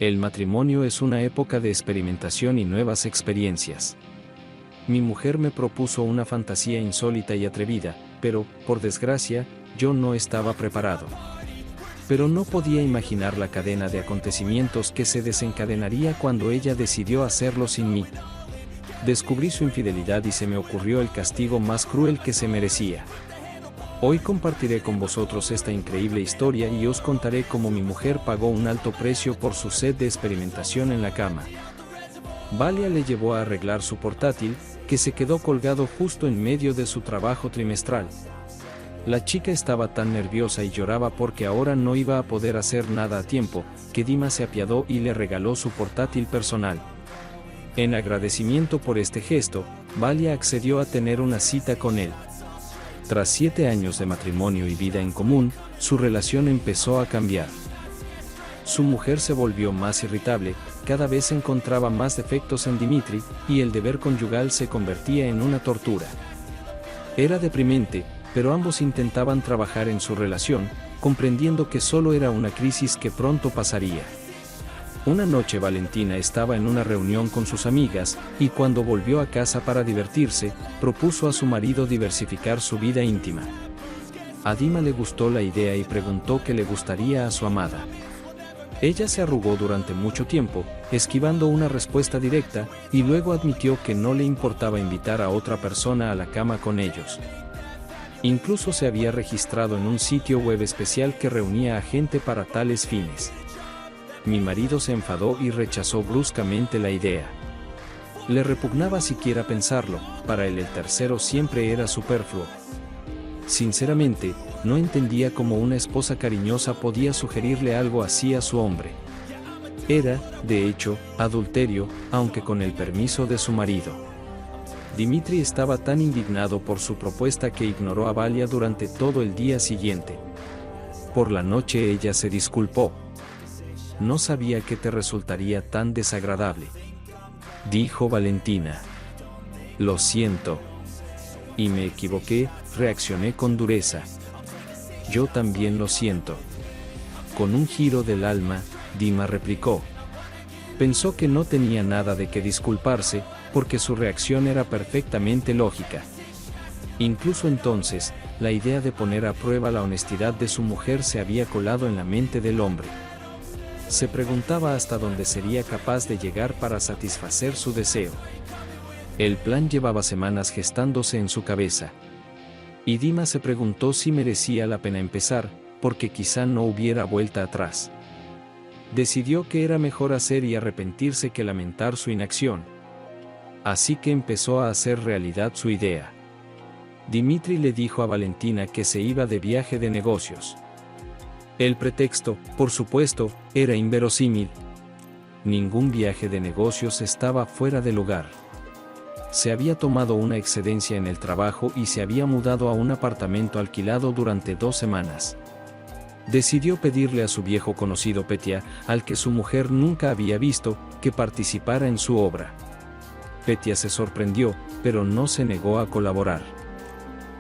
El matrimonio es una época de experimentación y nuevas experiencias. Mi mujer me propuso una fantasía insólita y atrevida, pero, por desgracia, yo no estaba preparado. Pero no podía imaginar la cadena de acontecimientos que se desencadenaría cuando ella decidió hacerlo sin mí. Descubrí su infidelidad y se me ocurrió el castigo más cruel que se merecía. Hoy compartiré con vosotros esta increíble historia y os contaré cómo mi mujer pagó un alto precio por su sed de experimentación en la cama. Valia le llevó a arreglar su portátil, que se quedó colgado justo en medio de su trabajo trimestral. La chica estaba tan nerviosa y lloraba porque ahora no iba a poder hacer nada a tiempo, que Dima se apiadó y le regaló su portátil personal. En agradecimiento por este gesto, Valia accedió a tener una cita con él. Tras 7 años de matrimonio y vida en común, su relación empezó a cambiar. Su mujer se volvió más irritable, cada vez encontraba más defectos en Dimitri, y el deber conyugal se convertía en una tortura. Era deprimente, pero ambos intentaban trabajar en su relación, comprendiendo que solo era una crisis que pronto pasaría. Una noche Valentina estaba en una reunión con sus amigas, y cuando volvió a casa para divertirse, propuso a su marido diversificar su vida íntima. A Dima le gustó la idea y preguntó qué le gustaría a su amada. Ella se arrugó durante mucho tiempo, esquivando una respuesta directa, y luego admitió que no le importaba invitar a otra persona a la cama con ellos. Incluso se había registrado en un sitio web especial que reunía a gente para tales fines. Mi marido se enfadó y rechazó bruscamente la idea. Le repugnaba siquiera pensarlo, para él el tercero siempre era superfluo. Sinceramente, no entendía cómo una esposa cariñosa podía sugerirle algo así a su hombre. Era, de hecho, adulterio, aunque con el permiso de su marido. Dimitri estaba tan indignado por su propuesta que ignoró a Valia durante todo el día siguiente. Por la noche ella se disculpó. No sabía que te resultaría tan desagradable, dijo Valentina. Lo siento. Y me equivoqué, reaccioné con dureza. Yo también lo siento. Con un giro del alma, Dima replicó. Pensó que no tenía nada de qué disculparse, porque su reacción era perfectamente lógica. Incluso entonces, la idea de poner a prueba la honestidad de su mujer se había colado en la mente del hombre. Se preguntaba hasta dónde sería capaz de llegar para satisfacer su deseo. El plan llevaba semanas gestándose en su cabeza. Y Dima se preguntó si merecía la pena empezar, porque quizá no hubiera vuelta atrás. Decidió que era mejor hacer y arrepentirse que lamentar su inacción. Así que empezó a hacer realidad su idea. Dimitri le dijo a Valentina que se iba de viaje de negocios. El pretexto, por supuesto, era inverosímil. Ningún viaje de negocios estaba fuera de lugar. Se había tomado una excedencia en el trabajo y se había mudado a un apartamento alquilado durante 2 semanas. Decidió pedirle a su viejo conocido Petya, al que su mujer nunca había visto, que participara en su obra. Petya se sorprendió, pero no se negó a colaborar.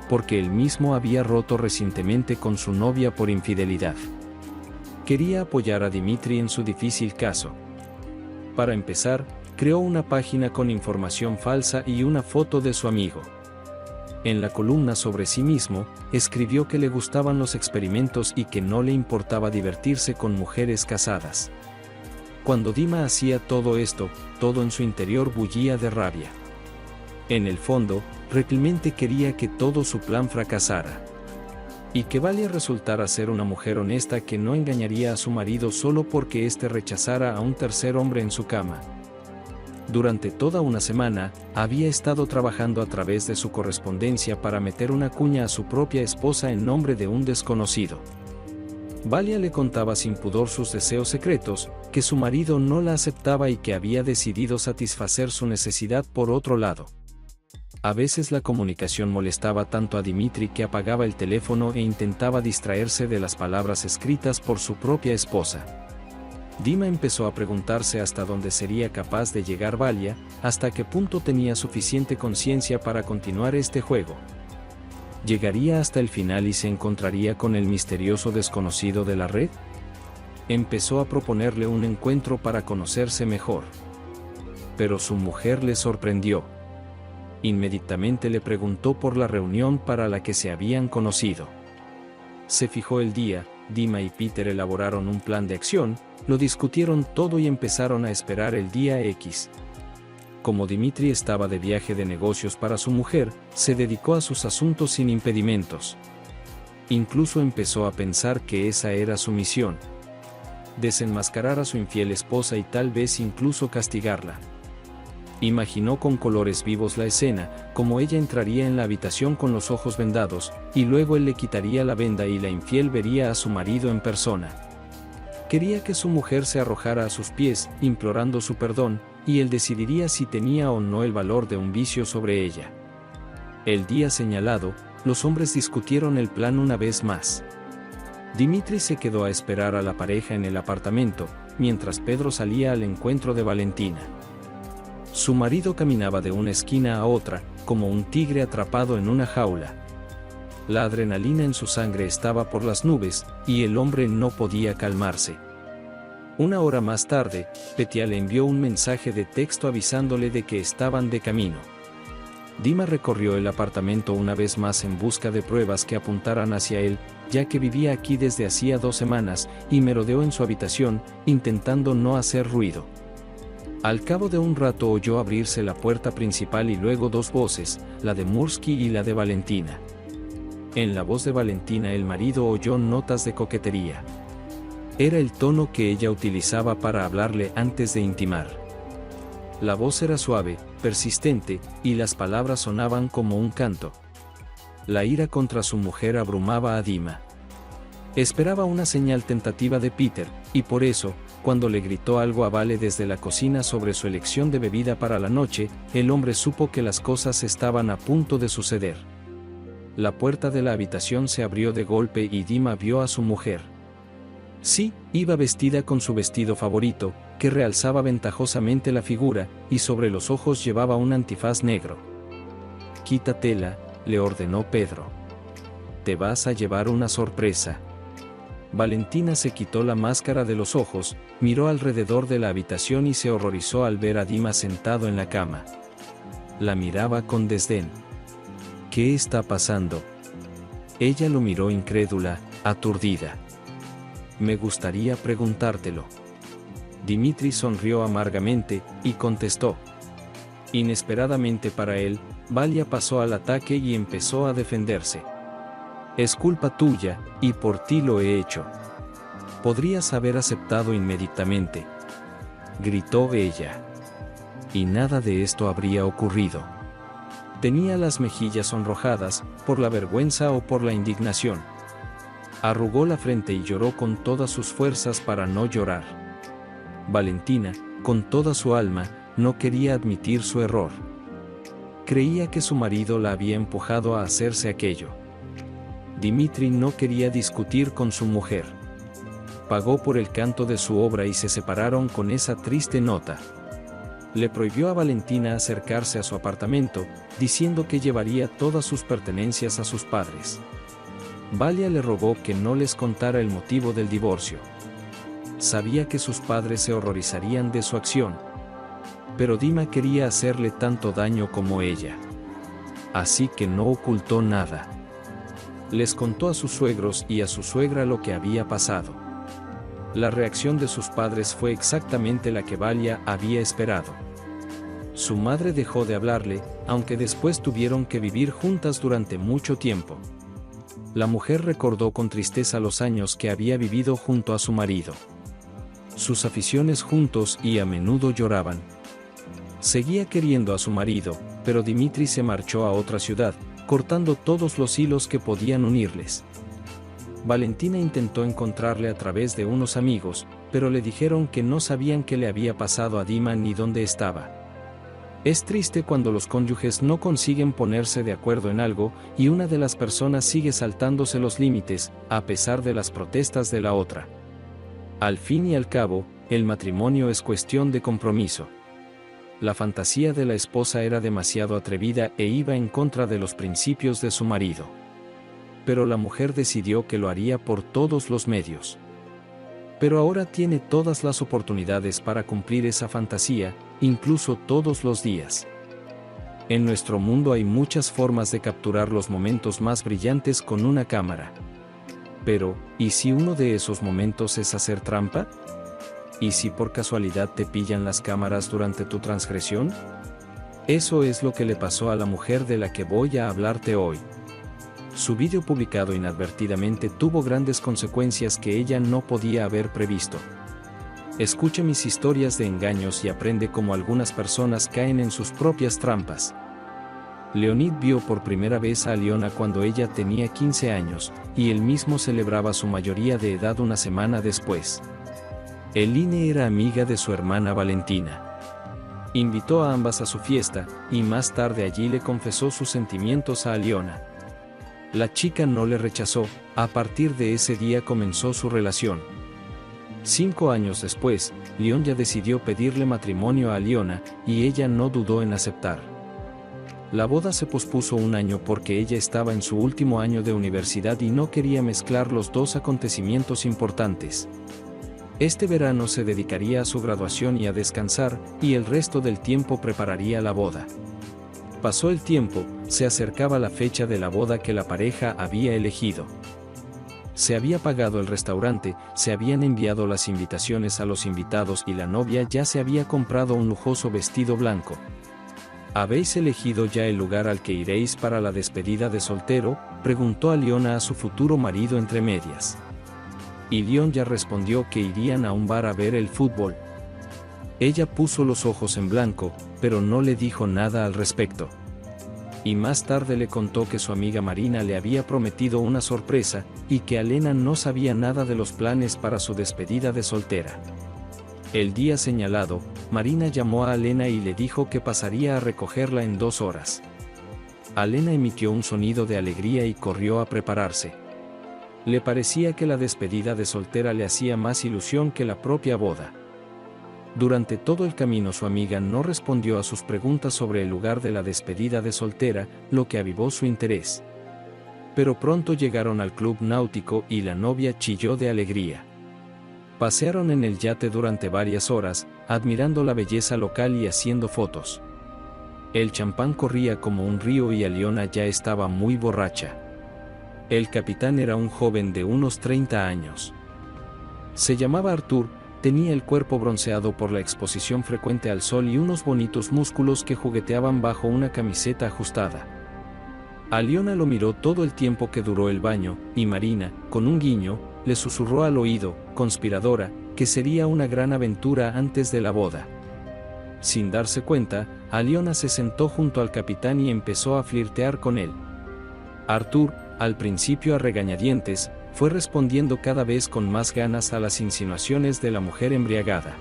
Porque él mismo había roto recientemente con su novia por infidelidad. Quería apoyar a Dimitri en su difícil caso. Para empezar, creó una página con información falsa y una foto de su amigo. En la columna sobre sí mismo, escribió que le gustaban los experimentos y que no le importaba divertirse con mujeres casadas. Cuando Dima hacía todo esto, todo en su interior bullía de rabia. En el fondo, realmente quería que todo su plan fracasara. Y que Valia resultara ser una mujer honesta que no engañaría a su marido solo porque éste rechazara a un tercer hombre en su cama. Durante toda una semana, había estado trabajando a través de su correspondencia para meter una cuña a su propia esposa en nombre de un desconocido. Valia le contaba sin pudor sus deseos secretos, que su marido no la aceptaba y que había decidido satisfacer su necesidad por otro lado. A veces la comunicación molestaba tanto a Dimitri que apagaba el teléfono e intentaba distraerse de las palabras escritas por su propia esposa. Dima empezó a preguntarse hasta dónde sería capaz de llegar Valia, hasta qué punto tenía suficiente conciencia para continuar este juego. ¿Llegaría hasta el final y se encontraría con el misterioso desconocido de la red? Empezó a proponerle un encuentro para conocerse mejor. Pero su mujer le sorprendió. Inmediatamente le preguntó por la reunión para la que se habían conocido. Se fijó el día, Dima y Peter elaboraron un plan de acción, lo discutieron todo y empezaron a esperar el día X. Como Dimitri estaba de viaje de negocios para su mujer, se dedicó a sus asuntos sin impedimentos. Incluso empezó a pensar que esa era su misión: desenmascarar a su infiel esposa y tal vez incluso castigarla. Imaginó con colores vivos la escena, como ella entraría en la habitación con los ojos vendados, y luego él le quitaría la venda y la infiel vería a su marido en persona. Quería que su mujer se arrojara a sus pies, implorando su perdón, y él decidiría si tenía o no el valor de un vicio sobre ella. El día señalado, los hombres discutieron el plan una vez más. Dimitri se quedó a esperar a la pareja en el apartamento, mientras Pedro salía al encuentro de Valentina. Su marido caminaba de una esquina a otra, como un tigre atrapado en una jaula. La adrenalina en su sangre estaba por las nubes, y el hombre no podía calmarse. Una hora más tarde, Petya le envió un mensaje de texto avisándole de que estaban de camino. Dima recorrió el apartamento una vez más en busca de pruebas que apuntaran hacia él, ya que vivía aquí desde hacía 2 semanas, y merodeó en su habitación, intentando no hacer ruido. Al cabo de un rato oyó abrirse la puerta principal y luego 2 voces, la de Mursky y la de Valentina. En la voz de Valentina el marido oyó notas de coquetería. Era el tono que ella utilizaba para hablarle antes de intimar. La voz era suave, persistente, y las palabras sonaban como un canto. La ira contra su mujer abrumaba a Dima. Esperaba una señal tentativa de Peter, y por eso, cuando le gritó algo a Vale desde la cocina sobre su elección de bebida para la noche, el hombre supo que las cosas estaban a punto de suceder. La puerta de la habitación se abrió de golpe y Dima vio a su mujer. Sí, iba vestida con su vestido favorito, que realzaba ventajosamente la figura, y sobre los ojos llevaba un antifaz negro. «Quítatela», le ordenó Pedro. «Te vas a llevar una sorpresa». Valentina se quitó la máscara de los ojos, miró alrededor de la habitación y se horrorizó al ver a Dima sentado en la cama. La miraba con desdén. «¿Qué está pasando?». Ella lo miró incrédula, aturdida. «Me gustaría preguntártelo». Dimitri sonrió amargamente, y contestó. Inesperadamente para él, Valia pasó al ataque y empezó a defenderse. «Es culpa tuya, y por ti lo he hecho. Podrías haber aceptado inmediatamente», gritó ella. Y nada de esto habría ocurrido. Tenía las mejillas sonrojadas, por la vergüenza o por la indignación. Arrugó la frente y lloró con todas sus fuerzas para no llorar. Valentina, con toda su alma, no quería admitir su error. Creía que su marido la había empujado a hacerse aquello. Dimitri no quería discutir con su mujer. Pagó por el canto de su obra y se separaron con esa triste nota. Le prohibió a Valentina acercarse a su apartamento, diciendo que llevaría todas sus pertenencias a sus padres. Valia le rogó que no les contara el motivo del divorcio. Sabía que sus padres se horrorizarían de su acción. Pero Dima quería hacerle tanto daño como ella. Así que no ocultó nada. Les contó a sus suegros y a su suegra lo que había pasado. La reacción de sus padres fue exactamente la que Valia había esperado. Su madre dejó de hablarle, aunque después tuvieron que vivir juntas durante mucho tiempo. La mujer recordó con tristeza los años que había vivido junto a su marido. Sus aficiones juntos y a menudo lloraban. Seguía queriendo a su marido, pero Dimitri se marchó a otra ciudad, cortando todos los hilos que podían unirles. Valentina intentó encontrarle a través de unos amigos, pero le dijeron que no sabían qué le había pasado a Dima ni dónde estaba. Es triste cuando los cónyuges no consiguen ponerse de acuerdo en algo, y una de las personas sigue saltándose los límites, a pesar de las protestas de la otra. Al fin y al cabo, el matrimonio es cuestión de compromiso. La fantasía de la esposa era demasiado atrevida e iba en contra de los principios de su marido. Pero la mujer decidió que lo haría por todos los medios. Pero ahora tiene todas las oportunidades para cumplir esa fantasía, incluso todos los días. En nuestro mundo hay muchas formas de capturar los momentos más brillantes con una cámara. Pero, ¿y si uno de esos momentos es hacer trampa? ¿Y si por casualidad te pillan las cámaras durante tu transgresión? Eso es lo que le pasó a la mujer de la que voy a hablarte hoy. Su vídeo publicado inadvertidamente tuvo grandes consecuencias que ella no podía haber previsto. Escucha mis historias de engaños y aprende cómo algunas personas caen en sus propias trampas. Leonid vio por primera vez a Aliona cuando ella tenía 15 años, y él mismo celebraba su mayoría de edad una semana después. Eline era amiga de su hermana Valentina. Invitó a ambas a su fiesta, y más tarde allí le confesó sus sentimientos a Aliona. La chica no le rechazó, a partir de ese día comenzó su relación. 5 años después, Leon ya decidió pedirle matrimonio a Aliona, y ella no dudó en aceptar. La boda se pospuso un año porque ella estaba en su último año de universidad y no quería mezclar los dos acontecimientos importantes. Este verano se dedicaría a su graduación y a descansar, y el resto del tiempo prepararía la boda. Pasó el tiempo, se acercaba la fecha de la boda que la pareja había elegido. Se había pagado el restaurante, se habían enviado las invitaciones a los invitados y la novia ya se había comprado un lujoso vestido blanco. ¿Habéis elegido ya el lugar al que iréis para la despedida de soltero?, preguntó Aliona a su futuro marido entre medias. Y Leon ya respondió que irían a un bar a ver el fútbol. Ella puso los ojos en blanco, pero no le dijo nada al respecto. Y más tarde le contó que su amiga Marina le había prometido una sorpresa, y que Alena no sabía nada de los planes para su despedida de soltera. El día señalado, Marina llamó a Alena y le dijo que pasaría a recogerla en 2 horas. Alena emitió un sonido de alegría y corrió a prepararse. Le parecía que la despedida de soltera le hacía más ilusión que la propia boda. Durante todo el camino su amiga no respondió a sus preguntas sobre el lugar de la despedida de soltera, lo que avivó su interés. Pero pronto llegaron al club náutico y la novia chilló de alegría. Pasearon en el yate durante varias horas, admirando la belleza local y haciendo fotos. El champán corría como un río y Aliona ya estaba muy borracha. El capitán era un joven de unos 30 años. Se llamaba Artur. Tenía el cuerpo bronceado por la exposición frecuente al sol y unos bonitos músculos que jugueteaban bajo una camiseta ajustada. Aliona lo miró todo el tiempo que duró el baño, y Marina, con un guiño, le susurró al oído, conspiradora, que sería una gran aventura antes de la boda. Sin darse cuenta, Aliona se sentó junto al capitán y empezó a flirtear con él. Artur, al principio a regañadientes, fue respondiendo cada vez con más ganas a las insinuaciones de la mujer embriagada.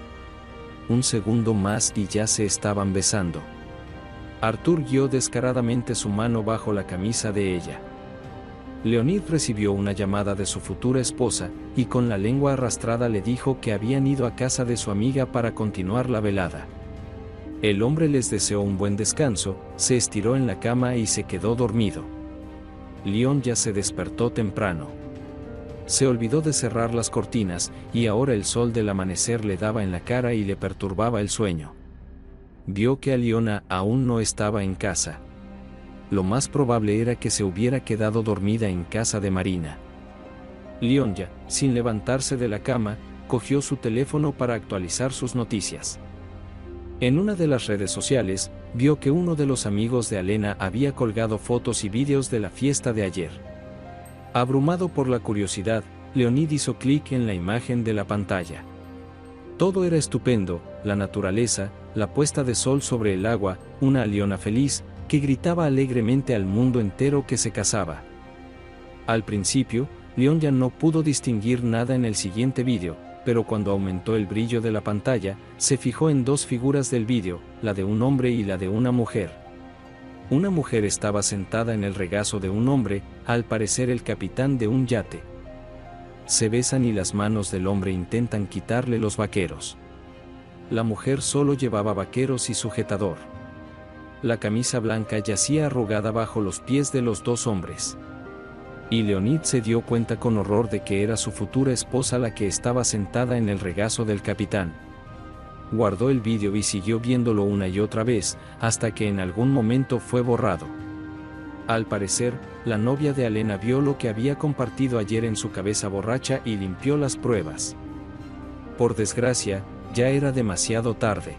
Un segundo más y ya se estaban besando. Artur guió descaradamente su mano bajo la camisa de ella. Leonid recibió una llamada de su futura esposa, y con la lengua arrastrada le dijo que habían ido a casa de su amiga para continuar la velada. El hombre les deseó un buen descanso, se estiró en la cama y se quedó dormido. Leon ya se despertó temprano. Se olvidó de cerrar las cortinas, y ahora el sol del amanecer le daba en la cara y le perturbaba el sueño. Vio que Aliona aún no estaba en casa. Lo más probable era que se hubiera quedado dormida en casa de Marina. Leon ya, sin levantarse de la cama, cogió su teléfono para actualizar sus noticias. En una de las redes sociales, vio que uno de los amigos de Alena había colgado fotos y vídeos de la fiesta de ayer. Abrumado por la curiosidad, Leonid hizo clic en la imagen de la pantalla. Todo era estupendo, la naturaleza, la puesta de sol sobre el agua, una Aliona feliz, que gritaba alegremente al mundo entero que se casaba. Al principio, Leon ya no pudo distinguir nada en el siguiente vídeo, pero cuando aumentó el brillo de la pantalla, se fijó en 2 figuras del vídeo, la de un hombre y la de una mujer. Una mujer estaba sentada en el regazo de un hombre, al parecer el capitán de un yate. Se besan y las manos del hombre intentan quitarle los vaqueros. La mujer solo llevaba vaqueros y sujetador. La camisa blanca yacía arrugada bajo los pies de los 2 hombres. Y Leonid se dio cuenta con horror de que era su futura esposa la que estaba sentada en el regazo del capitán. Guardó el vídeo y siguió viéndolo una y otra vez, hasta que en algún momento fue borrado. Al parecer, la novia de Alena vio lo que había compartido ayer en su cabeza borracha y limpió las pruebas. Por desgracia, ya era demasiado tarde.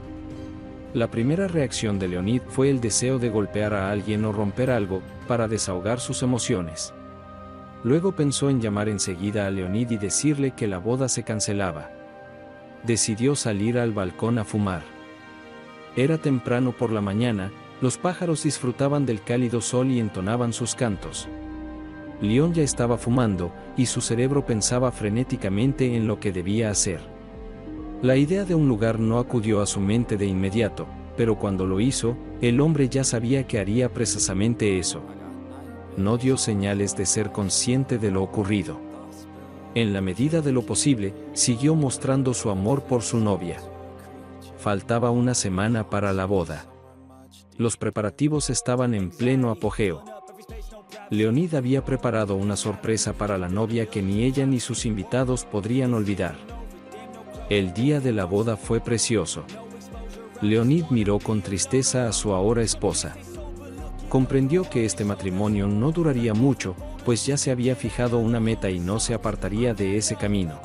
La primera reacción de Leonid fue el deseo de golpear a alguien o romper algo, para desahogar sus emociones. Luego pensó en llamar enseguida a Leonid y decirle que la boda se cancelaba. Decidió salir al balcón a fumar. Era temprano por la mañana, los pájaros disfrutaban del cálido sol y entonaban sus cantos. Leon ya estaba fumando, y su cerebro pensaba frenéticamente en lo que debía hacer. La idea de un lugar no acudió a su mente de inmediato, pero cuando lo hizo, el hombre ya sabía que haría precisamente eso. No dio señales de ser consciente de lo ocurrido. En la medida de lo posible, siguió mostrando su amor por su novia. Faltaba una semana para la boda. Los preparativos estaban en pleno apogeo. Leonid había preparado una sorpresa para la novia que ni ella ni sus invitados podrían olvidar. El día de la boda fue precioso. Leonid miró con tristeza a su ahora esposa. Comprendió que este matrimonio no duraría mucho, pues ya se había fijado una meta y no se apartaría de ese camino.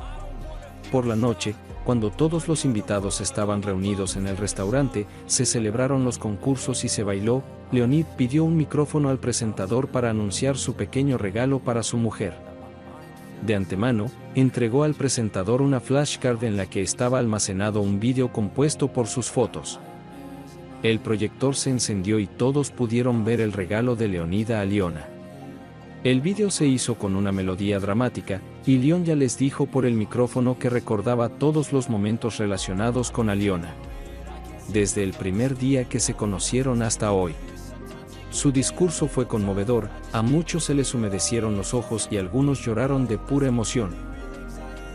Por la noche, cuando todos los invitados estaban reunidos en el restaurante, se celebraron los concursos y se bailó. Leonid pidió un micrófono al presentador para anunciar su pequeño regalo para su mujer. De antemano, entregó al presentador una flashcard en la que estaba almacenado un vídeo compuesto por sus fotos. El proyector se encendió y todos pudieron ver el regalo de Leonid a Aliona. El vídeo se hizo con una melodía dramática, y Leon ya les dijo por el micrófono que recordaba todos los momentos relacionados con Aliona. Desde el primer día que se conocieron hasta hoy. Su discurso fue conmovedor, a muchos se les humedecieron los ojos y algunos lloraron de pura emoción.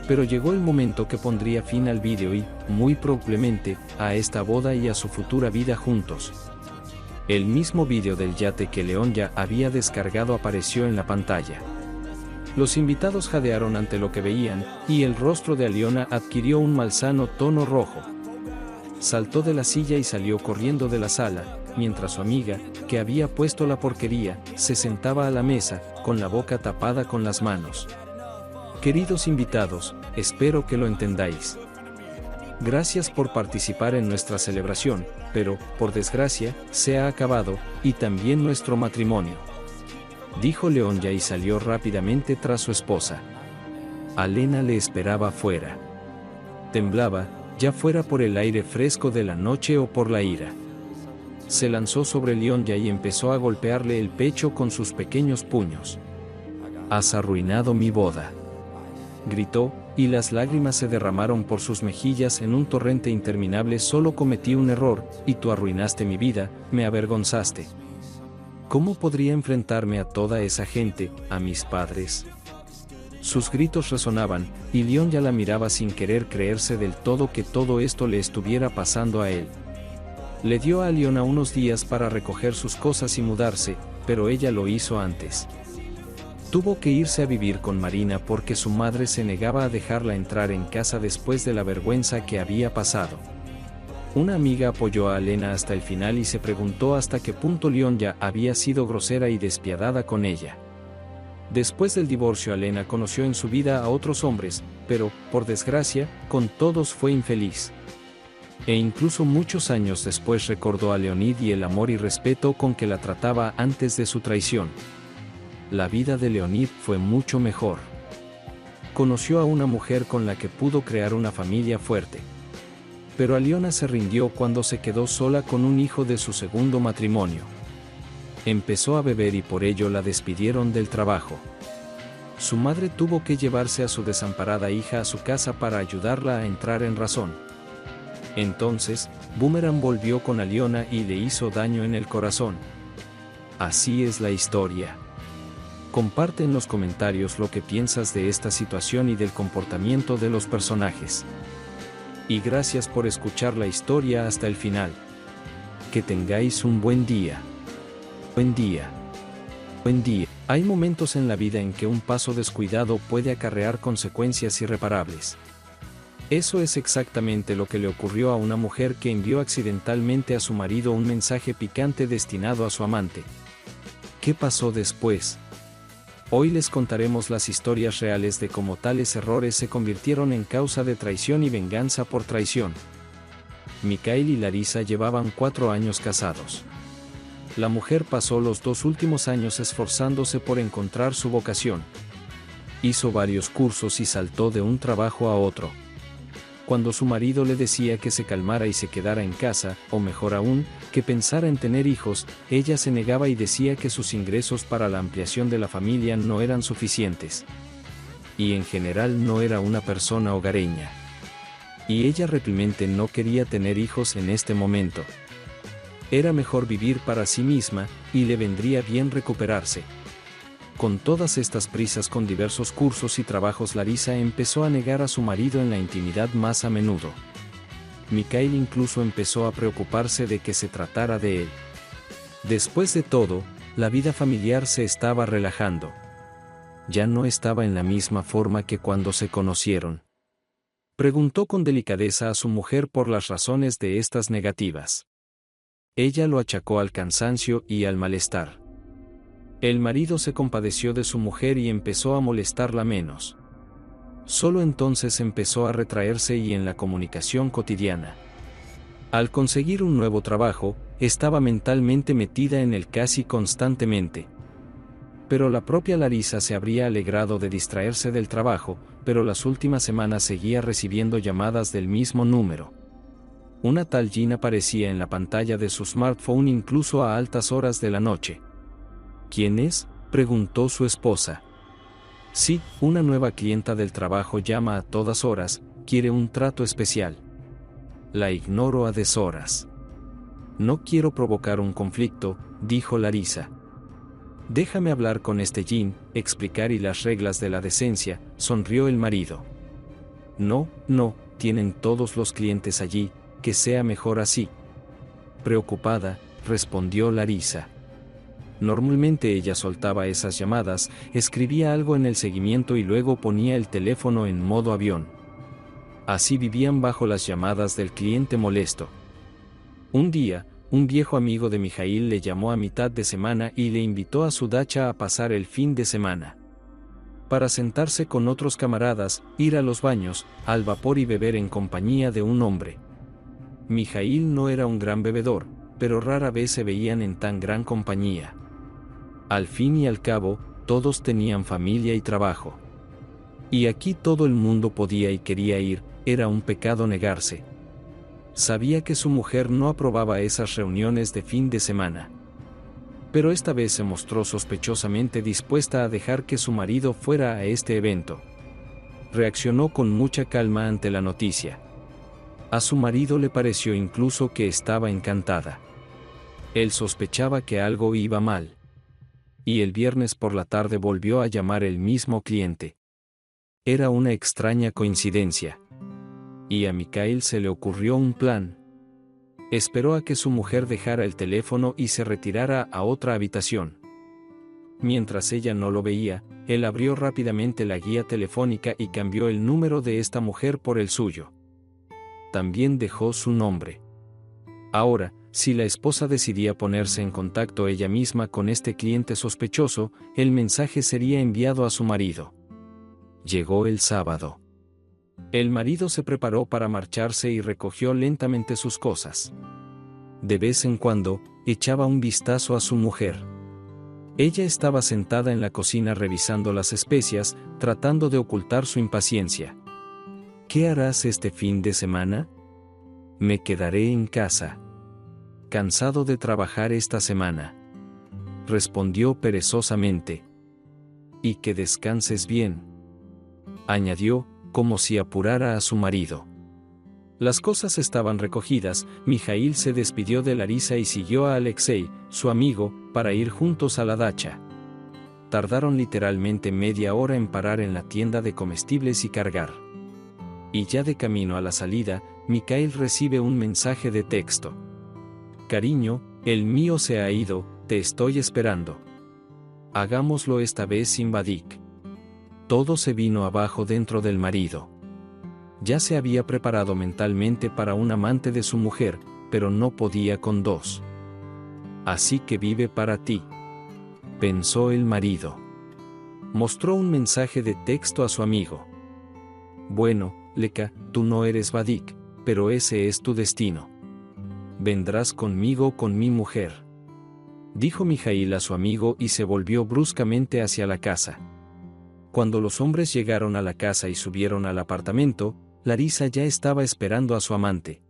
Pero llegó el momento que pondría fin al vídeo y, muy probablemente, a esta boda y a su futura vida juntos. El mismo vídeo del yate que Leon ya había descargado apareció en la pantalla. Los invitados jadearon ante lo que veían, y el rostro de Aliona adquirió un malsano tono rojo. Saltó de la silla y salió corriendo de la sala, mientras su amiga, que había puesto la porquería, se sentaba a la mesa, con la boca tapada con las manos. Queridos invitados, espero que lo entendáis. Gracias por participar en nuestra celebración, pero, por desgracia, se ha acabado, y también nuestro matrimonio. Dijo Leon ya y salió rápidamente tras su esposa. Alena le esperaba afuera. Temblaba, ya fuera por el aire fresco de la noche o por la ira. Se lanzó sobre Leon ya y empezó a golpearle el pecho con sus pequeños puños. «Has arruinado mi boda», gritó, y las lágrimas se derramaron por sus mejillas en un torrente interminable. «Solo cometí un error, y tú arruinaste mi vida, me avergonzaste. ¿Cómo podría enfrentarme a toda esa gente, a mis padres?» Sus gritos resonaban, y Leon ya la miraba sin querer creerse del todo que todo esto le estuviera pasando a él. Le dio a Aliona unos días para recoger sus cosas y mudarse, pero ella lo hizo antes. Tuvo que irse a vivir con Marina porque su madre se negaba a dejarla entrar en casa después de la vergüenza que había pasado. Una amiga apoyó a Alena hasta el final y se preguntó hasta qué punto Leon ya había sido grosera y despiadada con ella. Después del divorcio, Alena conoció en su vida a otros hombres, pero, por desgracia, con todos fue infeliz. E incluso muchos años después recordó a Leonid y el amor y respeto con que la trataba antes de su traición. La vida de Leonid fue mucho mejor. Conoció a una mujer con la que pudo crear una familia fuerte. Pero Aliona se rindió cuando se quedó sola con un hijo de su segundo matrimonio. Empezó a beber y por ello la despidieron del trabajo. Su madre tuvo que llevarse a su desamparada hija a su casa para ayudarla a entrar en razón. Entonces, Boomerang volvió con Aliona y le hizo daño en el corazón. Así es la historia. Comparte en los comentarios lo que piensas de esta situación y del comportamiento de los personajes. Y gracias por escuchar la historia hasta el final. Que tengáis un buen día. Buen día. Buen día. Hay momentos en la vida en que un paso descuidado puede acarrear consecuencias irreparables. Eso es exactamente lo que le ocurrió a una mujer que envió accidentalmente a su marido un mensaje picante destinado a su amante. ¿Qué pasó después? Hoy les contaremos las historias reales de cómo tales errores se convirtieron en causa de traición y venganza por traición. Mikhail y Larisa llevaban 4 años casados. La mujer pasó los 2 últimos años esforzándose por encontrar su vocación. Hizo varios cursos y saltó de un trabajo a otro. Cuando su marido le decía que se calmara y se quedara en casa, o mejor aún, que pensara en tener hijos, ella se negaba y decía que sus ingresos para la ampliación de la familia no eran suficientes. Y en general no era una persona hogareña. Y ella realmente no quería tener hijos en este momento. Era mejor vivir para sí misma, y le vendría bien recuperarse. Con todas estas prisas con diversos cursos y trabajos, Larisa empezó a negar a su marido en la intimidad más a menudo. Mikhail incluso empezó a preocuparse de que se tratara de él. Después de todo, la vida familiar se estaba relajando. Ya no estaba en la misma forma que cuando se conocieron. Preguntó con delicadeza a su mujer por las razones de estas negativas. Ella lo achacó al cansancio y al malestar. El marido se compadeció de su mujer y empezó a molestarla menos. Solo entonces empezó a retraerse y en la comunicación cotidiana. Al conseguir un nuevo trabajo, estaba mentalmente metida en él casi constantemente. Pero la propia Larisa se habría alegrado de distraerse del trabajo, pero las últimas semanas seguía recibiendo llamadas del mismo número. Una tal Jean aparecía en la pantalla de su smartphone incluso a altas horas de la noche. ¿Quién es?, preguntó su esposa. Sí, una nueva clienta del trabajo llama a todas horas, quiere un trato especial. La ignoro a deshoras. No quiero provocar un conflicto, dijo Larisa. Déjame hablar con este Jean, explicar y las reglas de la decencia, sonrió el marido. No, tienen todos los clientes allí, que sea mejor así. Preocupada, respondió Larisa. Normalmente ella soltaba esas llamadas, escribía algo en el seguimiento y luego ponía el teléfono en modo avión. Así vivían bajo las llamadas del cliente molesto. Un día, un viejo amigo de Mikhail le llamó a mitad de semana y le invitó a su dacha a pasar el fin de semana. Para sentarse con otros camaradas, ir a los baños, al vapor y beber en compañía de un hombre. Mikhail no era un gran bebedor, pero rara vez se veían en tan gran compañía. Al fin y al cabo, todos tenían familia y trabajo. Y aquí todo el mundo podía y quería ir, era un pecado negarse. Sabía que su mujer no aprobaba esas reuniones de fin de semana. Pero esta vez se mostró sospechosamente dispuesta a dejar que su marido fuera a este evento. Reaccionó con mucha calma ante la noticia. A su marido le pareció incluso que estaba encantada. Él sospechaba que algo iba mal. Y el viernes por la tarde volvió a llamar el mismo cliente. Era una extraña coincidencia. Y a Mikhail se le ocurrió un plan. Esperó a que su mujer dejara el teléfono y se retirara a otra habitación. Mientras ella no lo veía, él abrió rápidamente la guía telefónica y cambió el número de esta mujer por el suyo. También dejó su nombre. Ahora, si la esposa decidía ponerse en contacto ella misma con este cliente sospechoso, el mensaje sería enviado a su marido. Llegó el sábado. El marido se preparó para marcharse y recogió lentamente sus cosas. De vez en cuando, echaba un vistazo a su mujer. Ella estaba sentada en la cocina revisando las especias, tratando de ocultar su impaciencia. ¿Qué harás este fin de semana? Me quedaré en casa. Cansado de trabajar esta semana. Respondió perezosamente. Y que descanses bien. Añadió, como si apurara a su marido. Las cosas estaban recogidas, Mikhail se despidió de Larisa y siguió a Alexei, su amigo, para ir juntos a la dacha. Tardaron literalmente media hora en parar en la tienda de comestibles y cargar. Y ya de camino a la salida, Mikhail recibe un mensaje de texto. Cariño, el mío se ha ido, te estoy esperando. Hagámoslo esta vez sin Vadik. Todo se vino abajo dentro del marido. Ya se había preparado mentalmente para un amante de su mujer, pero no podía con dos. Así que vive para ti, pensó el marido. Mostró un mensaje de texto a su amigo. Bueno, Leka, tú no eres Vadik, pero ese es tu destino. Vendrás conmigo con mi mujer, dijo Mijaíl a su amigo y se volvió bruscamente hacia la casa. Cuando los hombres llegaron a la casa y subieron al apartamento, Larisa ya estaba esperando a su amante.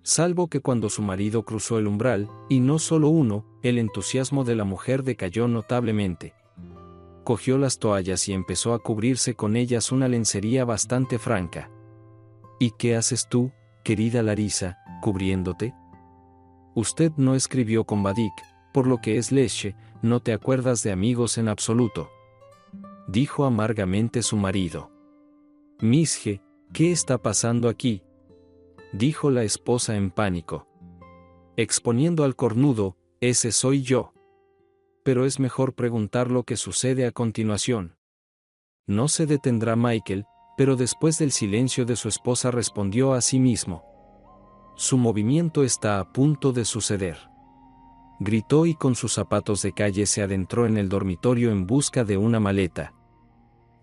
Salvo que cuando su marido cruzó el umbral, y no solo uno, el entusiasmo de la mujer decayó notablemente. Cogió las toallas y empezó a cubrirse con ellas una lencería bastante franca. ¿Y qué haces tú, querida Larisa, cubriéndote? Usted no escribió con Vadik, por lo que es leche, no te acuerdas de amigos en absoluto, dijo amargamente su marido. Misje, ¿qué está pasando aquí?, dijo la esposa en pánico. Exponiendo al cornudo, ese soy yo. Pero es mejor preguntar lo que sucede a continuación. No se detendrá Michael, pero después del silencio de su esposa respondió a sí mismo. Su movimiento está a punto de suceder. Gritó y con sus zapatos de calle se adentró en el dormitorio en busca de una maleta.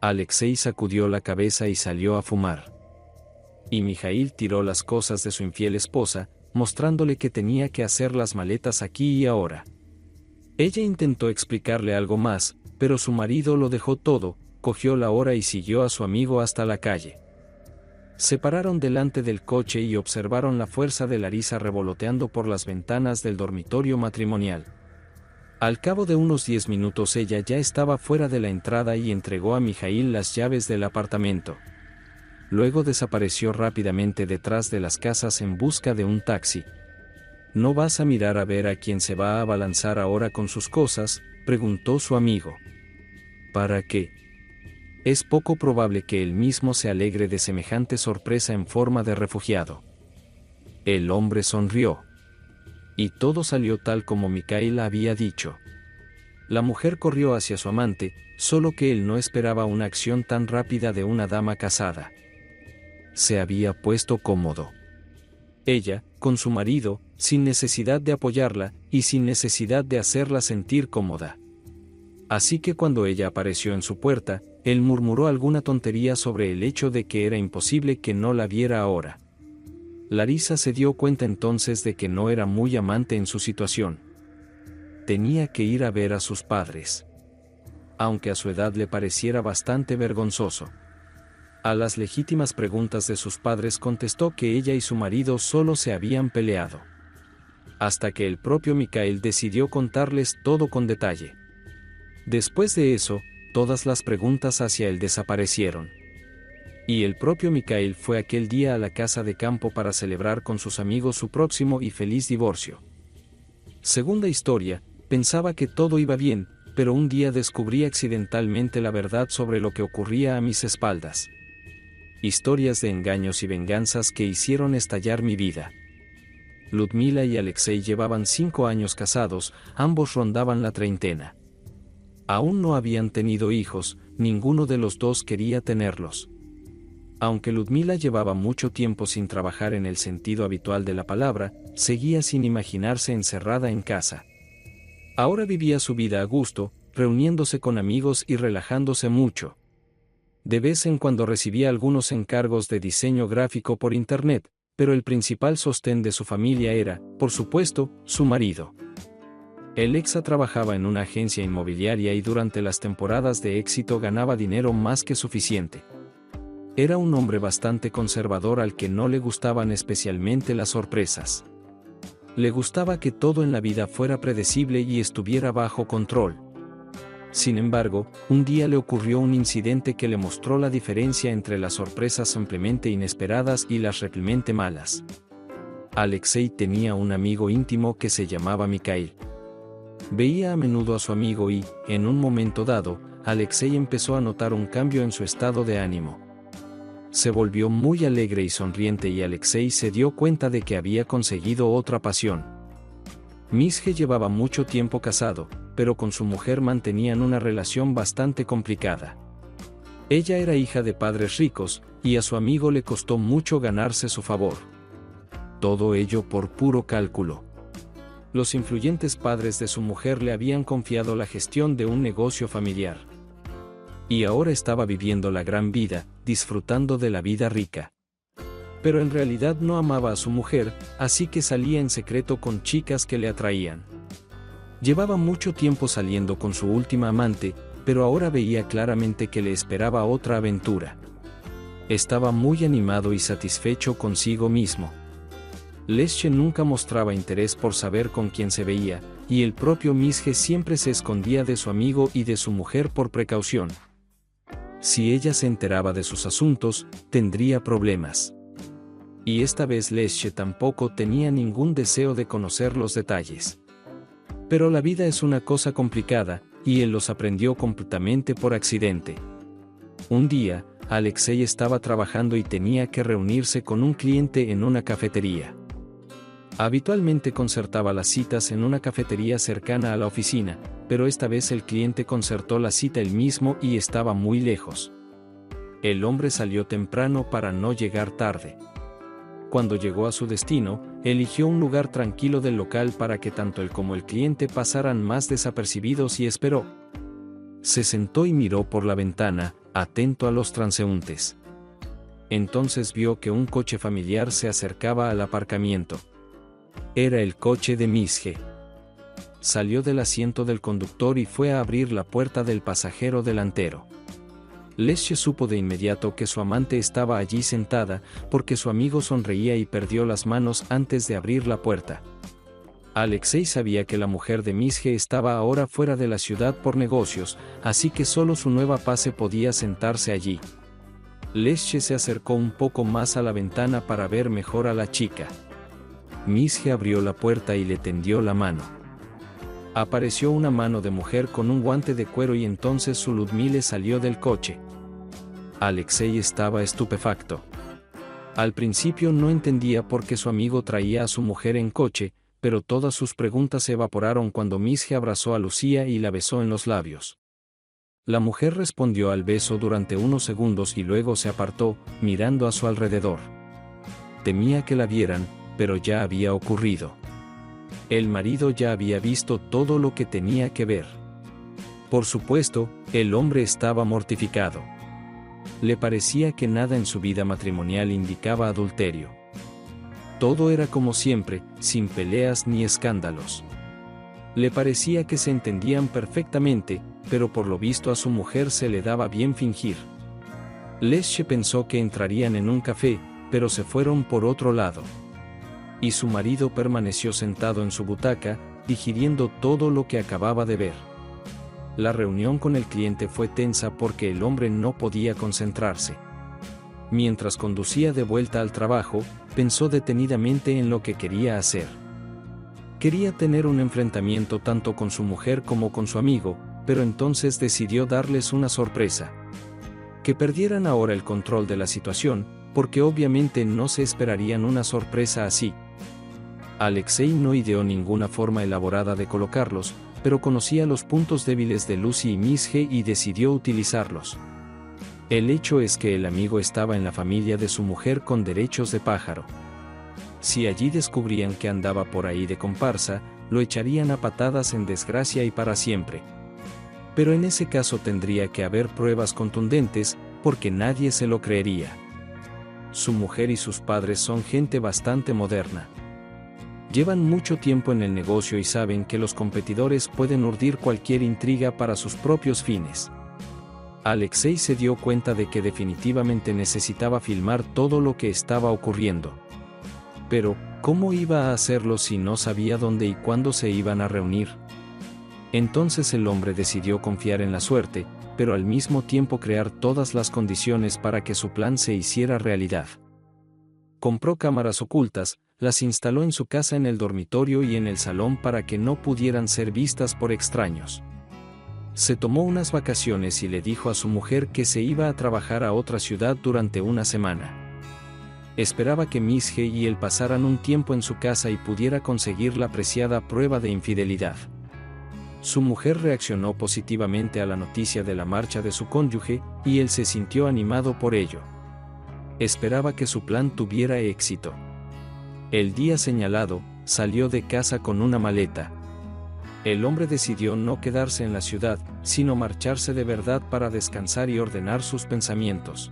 Alexei sacudió la cabeza y salió a fumar. Y Mijaíl tiró las cosas de su infiel esposa, mostrándole que tenía que hacer las maletas aquí y ahora. Ella intentó explicarle algo más, pero su marido lo dejó todo, cogió la hora y siguió a su amigo hasta la calle. Se pararon delante del coche y observaron la fuerza de Larisa revoloteando por las ventanas del dormitorio matrimonial. Al cabo de unos 10 minutos ella ya estaba fuera de la entrada y entregó a Mijaíl las llaves del apartamento. Luego desapareció rápidamente detrás de las casas en busca de un taxi. ¿No vas a mirar a ver a quién se va a abalanzar ahora con sus cosas?, preguntó su amigo. ¿Para qué? Es poco probable que él mismo se alegre de semejante sorpresa en forma de refugiado. El hombre sonrió. Y todo salió tal como Mijaíl había dicho. La mujer corrió hacia su amante, solo que él no esperaba una acción tan rápida de una dama casada. Se había puesto cómodo. Ella, con su marido, sin necesidad de apoyarla, y sin necesidad de hacerla sentir cómoda. Así que cuando ella apareció en su puerta, él murmuró alguna tontería sobre el hecho de que era imposible que no la viera ahora. Larisa se dio cuenta entonces de que no era muy amante en su situación. Tenía que ir a ver a sus padres. Aunque a su edad le pareciera bastante vergonzoso. A las legítimas preguntas de sus padres contestó que ella y su marido solo se habían peleado. Hasta que el propio Mijaíl decidió contarles todo con detalle. Después de eso, todas las preguntas hacia él desaparecieron. Y el propio Mijaíl fue aquel día a la casa de campo para celebrar con sus amigos su próximo y feliz divorcio. Segunda historia, pensaba que todo iba bien, pero un día descubrí accidentalmente la verdad sobre lo que ocurría a mis espaldas. Historias de engaños y venganzas que hicieron estallar mi vida. Ludmila y Alexei llevaban 5 años casados, ambos rondaban la treintena. Aún no habían tenido hijos, ninguno de los dos quería tenerlos. Aunque Ludmila llevaba mucho tiempo sin trabajar en el sentido habitual de la palabra, seguía sin imaginarse encerrada en casa. Ahora vivía su vida a gusto, reuniéndose con amigos y relajándose mucho. De vez en cuando recibía algunos encargos de diseño gráfico por internet, pero el principal sostén de su familia era, por supuesto, su marido. Alexa trabajaba en una agencia inmobiliaria y durante las temporadas de éxito ganaba dinero más que suficiente. Era un hombre bastante conservador al que no le gustaban especialmente las sorpresas. Le gustaba que todo en la vida fuera predecible y estuviera bajo control. Sin embargo, un día le ocurrió un incidente que le mostró la diferencia entre las sorpresas simplemente inesperadas y las realmente malas. Alexei tenía un amigo íntimo que se llamaba Mijaíl. Veía a menudo a su amigo y, en un momento dado, Alexei empezó a notar un cambio en su estado de ánimo. Se volvió muy alegre y sonriente y Alexei se dio cuenta de que había conseguido otra pasión. Misje llevaba mucho tiempo casado, pero con su mujer mantenían una relación bastante complicada. Ella era hija de padres ricos, y a su amigo le costó mucho ganarse su favor. Todo ello por puro cálculo. Los influyentes padres de su mujer le habían confiado la gestión de un negocio familiar. Y ahora estaba viviendo la gran vida, disfrutando de la vida rica. Pero en realidad no amaba a su mujer, así que salía en secreto con chicas que le atraían. Llevaba mucho tiempo saliendo con su última amante, pero ahora veía claramente que le esperaba otra aventura. Estaba muy animado y satisfecho consigo mismo. Lesche nunca mostraba interés por saber con quién se veía, y el propio Misje siempre se escondía de su amigo y de su mujer por precaución. Si ella se enteraba de sus asuntos, tendría problemas. Y esta vez Lesche tampoco tenía ningún deseo de conocer los detalles. Pero la vida es una cosa complicada, y él los aprendió completamente por accidente. Un día, Alexei estaba trabajando y tenía que reunirse con un cliente en una cafetería. Habitualmente concertaba las citas en una cafetería cercana a la oficina, pero esta vez el cliente concertó la cita él mismo y estaba muy lejos. El hombre salió temprano para no llegar tarde. Cuando llegó a su destino, eligió un lugar tranquilo del local para que tanto él como el cliente pasaran más desapercibidos y esperó. Se sentó y miró por la ventana, atento a los transeúntes. Entonces vio que un coche familiar se acercaba al aparcamiento. Era el coche de Misje. Salió del asiento del conductor y fue a abrir la puerta del pasajero delantero. Lesche supo de inmediato que su amante estaba allí sentada, porque su amigo sonreía y perdió las manos antes de abrir la puerta. Alexei sabía que la mujer de Misje estaba ahora fuera de la ciudad por negocios, así que solo su nueva pase podía sentarse allí. Lesche se acercó un poco más a la ventana para ver mejor a la chica. Misje abrió la puerta y le tendió la mano. Apareció una mano de mujer con un guante de cuero y entonces su Ludmile salió del coche. Alexei estaba estupefacto. Al principio no entendía por qué su amigo traía a su mujer en coche, pero todas sus preguntas se evaporaron cuando Misje abrazó a Lucía y la besó en los labios. La mujer respondió al beso durante unos segundos y luego se apartó, mirando a su alrededor. Temía que la vieran, pero ya había ocurrido. El marido ya había visto todo lo que tenía que ver. Por supuesto, el hombre estaba mortificado. Le parecía que nada en su vida matrimonial indicaba adulterio. Todo era como siempre, sin peleas ni escándalos. Le parecía que se entendían perfectamente, pero por lo visto a su mujer se le daba bien fingir. Lesche pensó que entrarían en un café, pero se fueron por otro lado. Y su marido permaneció sentado en su butaca, digiriendo todo lo que acababa de ver. La reunión con el cliente fue tensa porque el hombre no podía concentrarse. Mientras conducía de vuelta al trabajo, pensó detenidamente en lo que quería hacer. Quería tener un enfrentamiento tanto con su mujer como con su amigo, pero entonces decidió darles una sorpresa. Que perdieran ahora el control de la situación, porque obviamente no se esperarían una sorpresa así. Alexei no ideó ninguna forma elaborada de colocarlos, pero conocía los puntos débiles de Lucy y Misje y decidió utilizarlos. El hecho es que el amigo estaba en la familia de su mujer con derechos de pájaro. Si allí descubrían que andaba por ahí de comparsa, lo echarían a patadas en desgracia y para siempre. Pero en ese caso tendría que haber pruebas contundentes, porque nadie se lo creería. Su mujer y sus padres son gente bastante moderna. Llevan mucho tiempo en el negocio y saben que los competidores pueden urdir cualquier intriga para sus propios fines. Alexei se dio cuenta de que definitivamente necesitaba filmar todo lo que estaba ocurriendo. Pero, ¿cómo iba a hacerlo si no sabía dónde y cuándo se iban a reunir? Entonces el hombre decidió confiar en la suerte, pero al mismo tiempo crear todas las condiciones para que su plan se hiciera realidad. Compró cámaras ocultas, las instaló en su casa en el dormitorio y en el salón para que no pudieran ser vistas por extraños. Se tomó unas vacaciones y le dijo a su mujer que se iba a trabajar a otra ciudad durante una semana. Esperaba que Misje y él pasaran un tiempo en su casa y pudiera conseguir la preciada prueba de infidelidad. Su mujer reaccionó positivamente a la noticia de la marcha de su cónyuge, y él se sintió animado por ello. Esperaba que su plan tuviera éxito. El día señalado, salió de casa con una maleta. El hombre decidió no quedarse en la ciudad, sino marcharse de verdad para descansar y ordenar sus pensamientos.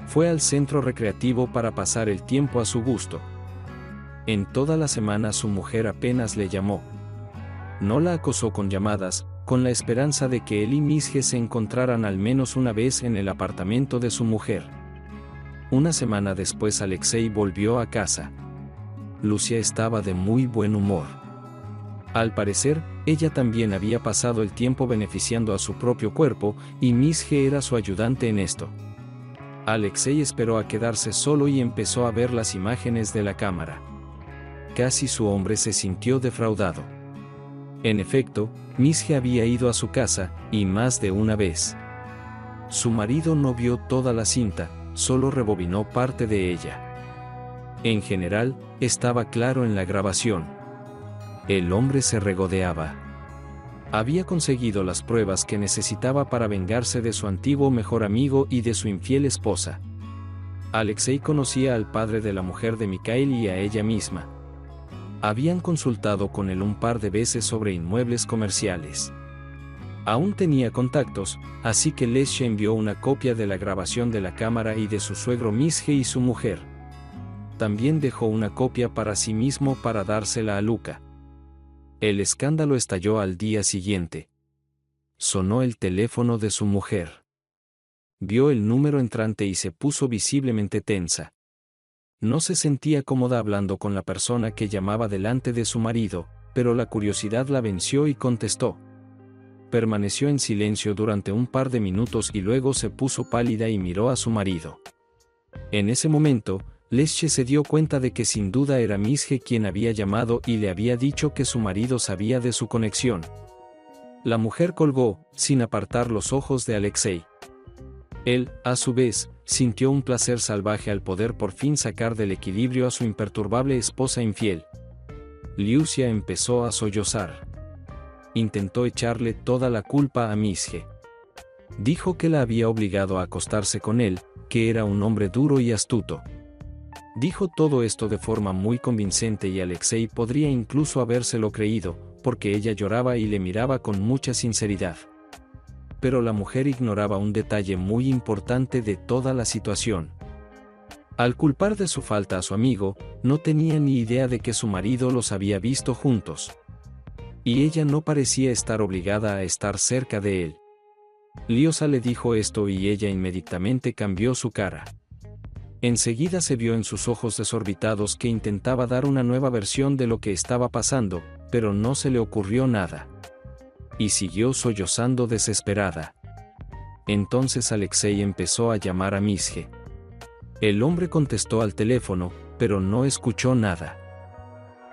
Fue al centro recreativo para pasar el tiempo a su gusto. En toda la semana su mujer apenas le llamó. No la acosó con llamadas, con la esperanza de que él y Misje se encontraran al menos una vez en el apartamento de su mujer. Una semana después Alexei volvió a casa. Lucia estaba de muy buen humor. Al parecer, ella también había pasado el tiempo beneficiando a su propio cuerpo, y Misje era su ayudante en esto. Alexei esperó a quedarse solo y empezó a ver las imágenes de la cámara. Casi su hombre se sintió defraudado. En efecto, Misje había ido a su casa, y más de una vez. Su marido no vio toda la cinta, solo rebobinó parte de ella. En general, estaba claro en la grabación. El hombre se regodeaba. Había conseguido las pruebas que necesitaba para vengarse de su antiguo mejor amigo y de su infiel esposa. Alexei conocía al padre de la mujer de Mikhail y a ella misma. Habían consultado con él un par de veces sobre inmuebles comerciales. Aún tenía contactos, así que Lesya envió una copia de la grabación de la cámara y de su suegro Misje y su mujer. También dejó una copia para sí mismo para dársela a Luka. El escándalo estalló al día siguiente. Sonó el teléfono de su mujer. Vio el número entrante y se puso visiblemente tensa. No se sentía cómoda hablando con la persona que llamaba delante de su marido, pero la curiosidad la venció y contestó. Permaneció en silencio durante un par de minutos y luego se puso pálida y miró a su marido. En ese momento, Lesya se dio cuenta de que sin duda era Misje quien había llamado y le había dicho que su marido sabía de su conexión. La mujer colgó, sin apartar los ojos de Alexei. Él, a su vez, sintió un placer salvaje al poder por fin sacar del equilibrio a su imperturbable esposa infiel. Lucia empezó a sollozar. Intentó echarle toda la culpa a Misje. Dijo que la había obligado a acostarse con él, que era un hombre duro y astuto. Dijo todo esto de forma muy convincente y Alexei podría incluso habérselo creído, porque ella lloraba y le miraba con mucha sinceridad. Pero la mujer ignoraba un detalle muy importante de toda la situación. Al culpar de su falta a su amigo, no tenía ni idea de que su marido los había visto juntos. Y ella no parecía estar obligada a estar cerca de él. Liosa le dijo esto y ella inmediatamente cambió su cara. Enseguida se vio en sus ojos desorbitados que intentaba dar una nueva versión de lo que estaba pasando, pero no se le ocurrió nada. Y siguió sollozando desesperada. Entonces Alexei empezó a llamar a Misje. El hombre contestó al teléfono, pero no escuchó nada.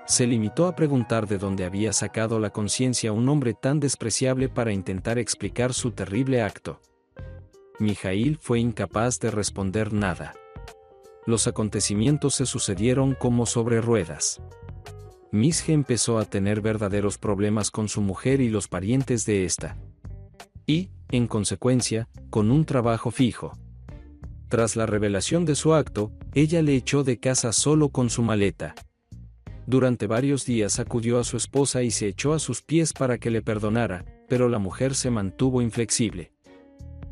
Se limitó a preguntar de dónde había sacado la conciencia un hombre tan despreciable para intentar explicar su terrible acto. Mikhail fue incapaz de responder nada. Los acontecimientos se sucedieron como sobre ruedas. Misje empezó a tener verdaderos problemas con su mujer y los parientes de esta. Y, en consecuencia, con un trabajo fijo. Tras la revelación de su acto, ella le echó de casa solo con su maleta. Durante varios días acudió a su esposa y se echó a sus pies para que le perdonara, pero la mujer se mantuvo inflexible.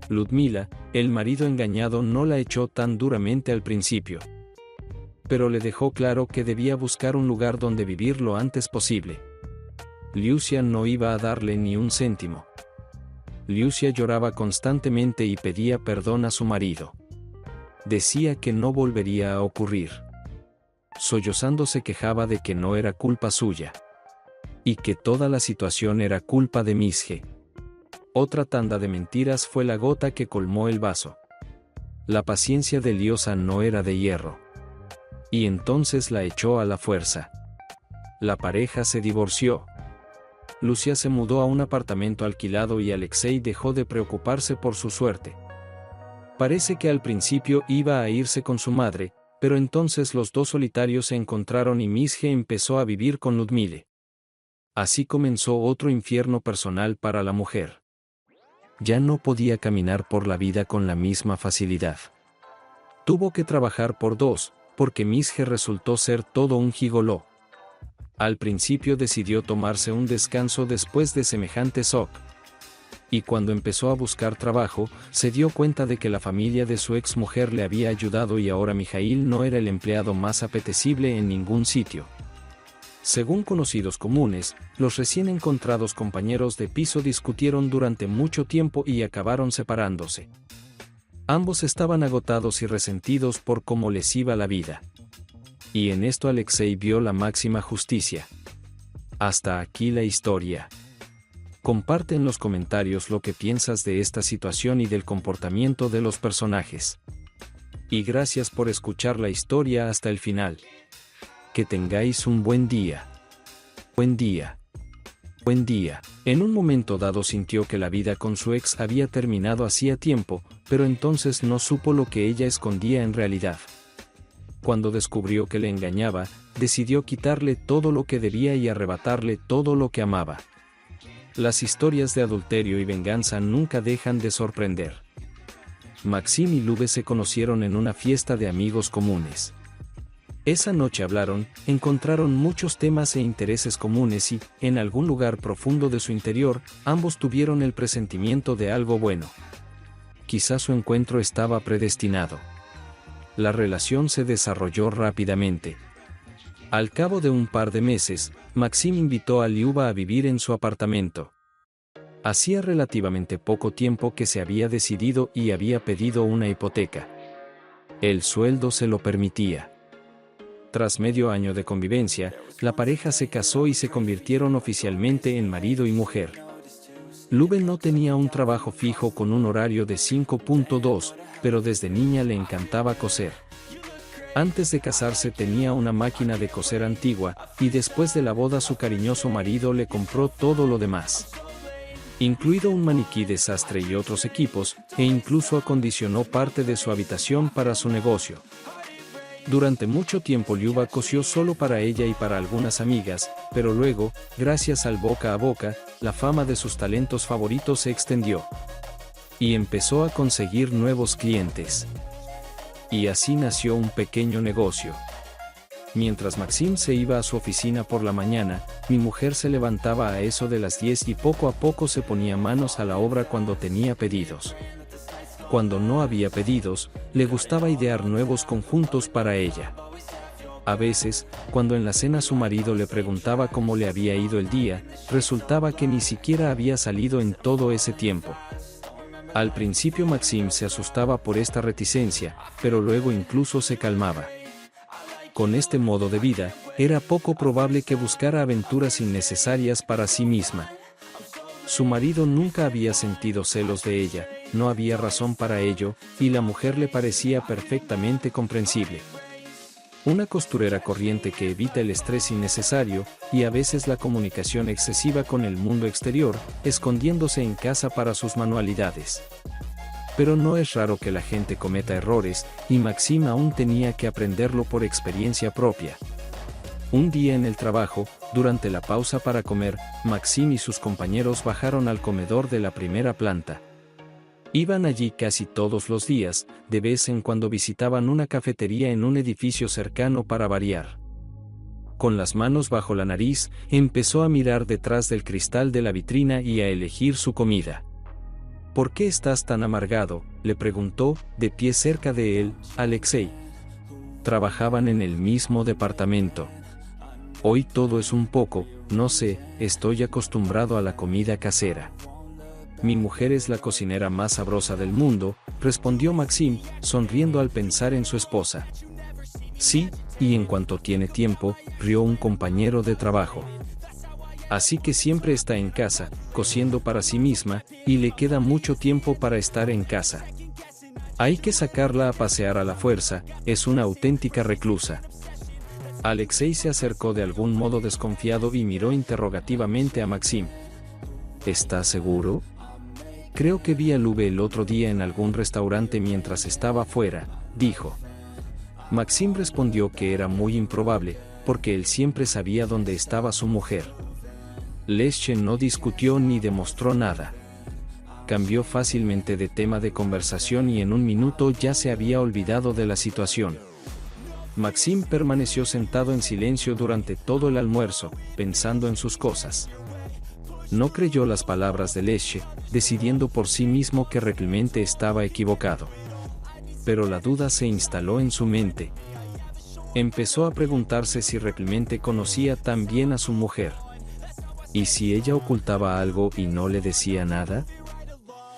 Ludmila, el marido engañado, no la echó tan duramente al principio. Pero le dejó claro que debía buscar un lugar donde vivir lo antes posible. Lucia no iba a darle ni un céntimo. Lucia lloraba constantemente y pedía perdón a su marido. Decía que no volvería a ocurrir. Sollozando se quejaba de que no era culpa suya. Y que toda la situación era culpa de Misje. Otra tanda de mentiras fue la gota que colmó el vaso. La paciencia de Liosa no era de hierro. Y entonces la echó a la fuerza. La pareja se divorció. Lucia se mudó a un apartamento alquilado y Alexei dejó de preocuparse por su suerte. Parece que al principio iba a irse con su madre, pero entonces los dos solitarios se encontraron y Misje empezó a vivir con Ludmile. Así comenzó otro infierno personal para la mujer. Ya no podía caminar por la vida con la misma facilidad. Tuvo que trabajar por dos, porque Misje resultó ser todo un gigoló. Al principio decidió tomarse un descanso después de semejante shock. Y cuando empezó a buscar trabajo, se dio cuenta de que la familia de su exmujer le había ayudado y ahora Mijail no era el empleado más apetecible en ningún sitio. Según conocidos comunes, los recién encontrados compañeros de piso discutieron durante mucho tiempo y acabaron separándose. Ambos estaban agotados y resentidos por cómo les iba la vida. Y en esto Alexei vio la máxima justicia. Hasta aquí la historia. Comparte en los comentarios lo que piensas de esta situación y del comportamiento de los personajes. Y gracias por escuchar la historia hasta el final. Que tengáis un buen día. Buen día. Buen día. En un momento dado sintió que la vida con su ex había terminado hacía tiempo, pero entonces no supo lo que ella escondía en realidad. Cuando descubrió que le engañaba, decidió quitarle todo lo que debía y arrebatarle todo lo que amaba. Las historias de adulterio y venganza nunca dejan de sorprender. Maxim y Lube se conocieron en una fiesta de amigos comunes. Esa noche hablaron, encontraron muchos temas e intereses comunes y, en algún lugar profundo de su interior, ambos tuvieron el presentimiento de algo bueno. Quizá su encuentro estaba predestinado. La relación se desarrolló rápidamente. Al cabo de un par de meses, Maxim invitó a Liuba a vivir en su apartamento. Hacía relativamente poco tiempo que se había decidido y había pedido una hipoteca. El sueldo se lo permitía. Tras medio año de convivencia, la pareja se casó y se convirtieron oficialmente en marido y mujer. Lube no tenía un trabajo fijo con un horario de 5.2, pero desde niña le encantaba coser. Antes de casarse tenía una máquina de coser antigua, y después de la boda su cariñoso marido le compró todo lo demás, incluido un maniquí de sastre y otros equipos, e incluso acondicionó parte de su habitación para su negocio. Durante mucho tiempo Liuba cosió solo para ella y para algunas amigas, pero luego, gracias al boca a boca, la fama de sus talentos favoritos se extendió. Y empezó a conseguir nuevos clientes. Y así nació un pequeño negocio. Mientras Maxim se iba a su oficina por la mañana, mi mujer se levantaba a eso de las 10 y poco a poco se ponía manos a la obra cuando tenía pedidos. Cuando no había pedidos, le gustaba idear nuevos conjuntos para ella. A veces, cuando en la cena su marido le preguntaba cómo le había ido el día, resultaba que ni siquiera había salido en todo ese tiempo. Al principio Maxim se asustaba por esta reticencia, pero luego incluso se calmaba. Con este modo de vida, era poco probable que buscara aventuras innecesarias para sí misma. Su marido nunca había sentido celos de ella, no había razón para ello, y la mujer le parecía perfectamente comprensible. Una costurera corriente que evita el estrés innecesario, y a veces la comunicación excesiva con el mundo exterior, escondiéndose en casa para sus manualidades. Pero no es raro que la gente cometa errores, y Maxim aún tenía que aprenderlo por experiencia propia. Un día en el trabajo, durante la pausa para comer, Maxim y sus compañeros bajaron al comedor de la primera planta. Iban allí casi todos los días, de vez en cuando visitaban una cafetería en un edificio cercano para variar. Con las manos bajo la nariz, empezó a mirar detrás del cristal de la vitrina y a elegir su comida. ¿Por qué estás tan amargado?, le preguntó, de pie cerca de él, Alexei. Trabajaban en el mismo departamento. Hoy todo es un poco, no sé, estoy acostumbrado a la comida casera. Mi mujer es la cocinera más sabrosa del mundo, respondió Maxim, sonriendo al pensar en su esposa. Sí, y en cuanto tiene tiempo, rió un compañero de trabajo. Así que siempre está en casa, cociendo para sí misma, y le queda mucho tiempo para estar en casa. Hay que sacarla a pasear a la fuerza, es una auténtica reclusa. Alexei se acercó de algún modo desconfiado y miró interrogativamente a Maxim. ¿Estás seguro? Creo que vi a Lube el otro día en algún restaurante mientras estaba fuera, dijo. Maxim respondió que era muy improbable, porque él siempre sabía dónde estaba su mujer. Lesche no discutió ni demostró nada. Cambió fácilmente de tema de conversación y en un minuto ya se había olvidado de la situación. Maxim permaneció sentado en silencio durante todo el almuerzo, pensando en sus cosas. No creyó las palabras de Lesche, decidiendo por sí mismo que realmente estaba equivocado. Pero la duda se instaló en su mente. Empezó a preguntarse si realmente conocía tan bien a su mujer. ¿Y si ella ocultaba algo y no le decía nada?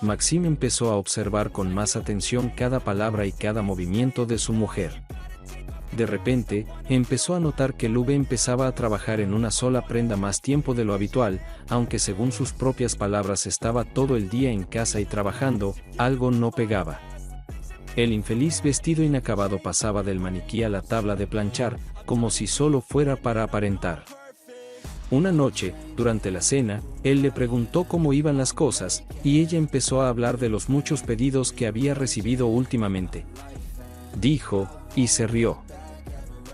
Maxim empezó a observar con más atención cada palabra y cada movimiento de su mujer. De repente, empezó a notar que Lube empezaba a trabajar en una sola prenda más tiempo de lo habitual, aunque según sus propias palabras estaba todo el día en casa y trabajando, algo no pegaba. El infeliz vestido inacabado pasaba del maniquí a la tabla de planchar, como si solo fuera para aparentar. Una noche, durante la cena, él le preguntó cómo iban las cosas, y ella empezó a hablar de los muchos pedidos que había recibido últimamente. Dijo, y se rió.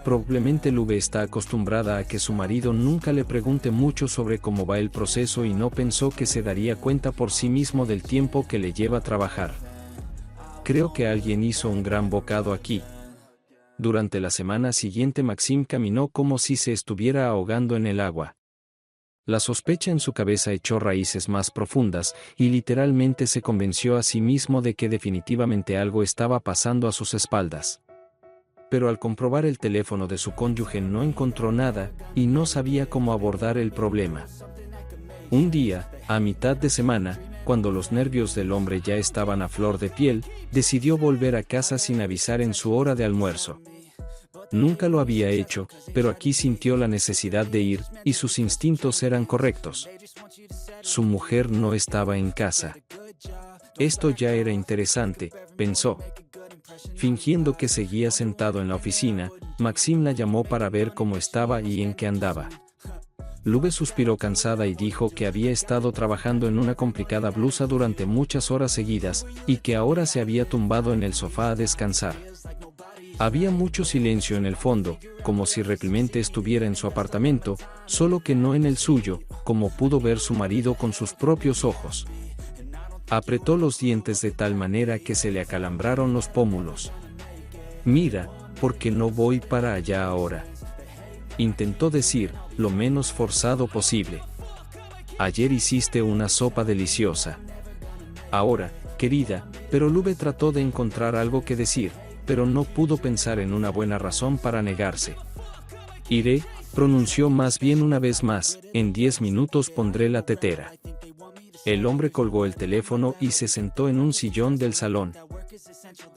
Probablemente Lube está acostumbrada a que su marido nunca le pregunte mucho sobre cómo va el proceso y no pensó que se daría cuenta por sí mismo del tiempo que le lleva trabajar. Creo que alguien hizo un gran bocado aquí. Durante la semana siguiente Maxim caminó como si se estuviera ahogando en el agua. La sospecha en su cabeza echó raíces más profundas, y literalmente se convenció a sí mismo de que definitivamente algo estaba pasando a sus espaldas. Pero al comprobar el teléfono de su cónyuge no encontró nada, y no sabía cómo abordar el problema. Un día, a mitad de semana, cuando los nervios del hombre ya estaban a flor de piel, decidió volver a casa sin avisar en su hora de almuerzo. Nunca lo había hecho, pero aquí sintió la necesidad de ir, y sus instintos eran correctos. Su mujer no estaba en casa. Esto ya era interesante, pensó. Fingiendo que seguía sentado en la oficina, Maxim la llamó para ver cómo estaba y en qué andaba. Lube suspiró cansada y dijo que había estado trabajando en una complicada blusa durante muchas horas seguidas, y que ahora se había tumbado en el sofá a descansar. Había mucho silencio en el fondo, como si realmente estuviera en su apartamento, solo que no en el suyo, como pudo ver su marido con sus propios ojos. Apretó los dientes de tal manera que se le acalambraron los pómulos. Mira, ¿por qué no voy para allá ahora? Intentó decir, lo menos forzado posible. Ayer hiciste una sopa deliciosa. Ahora, querida, pero Lube trató de encontrar algo que decir, pero no pudo pensar en una buena razón para negarse. Iré, pronunció más bien una vez más, en 10 minutos pondré la tetera. El hombre colgó el teléfono y se sentó en un sillón del salón.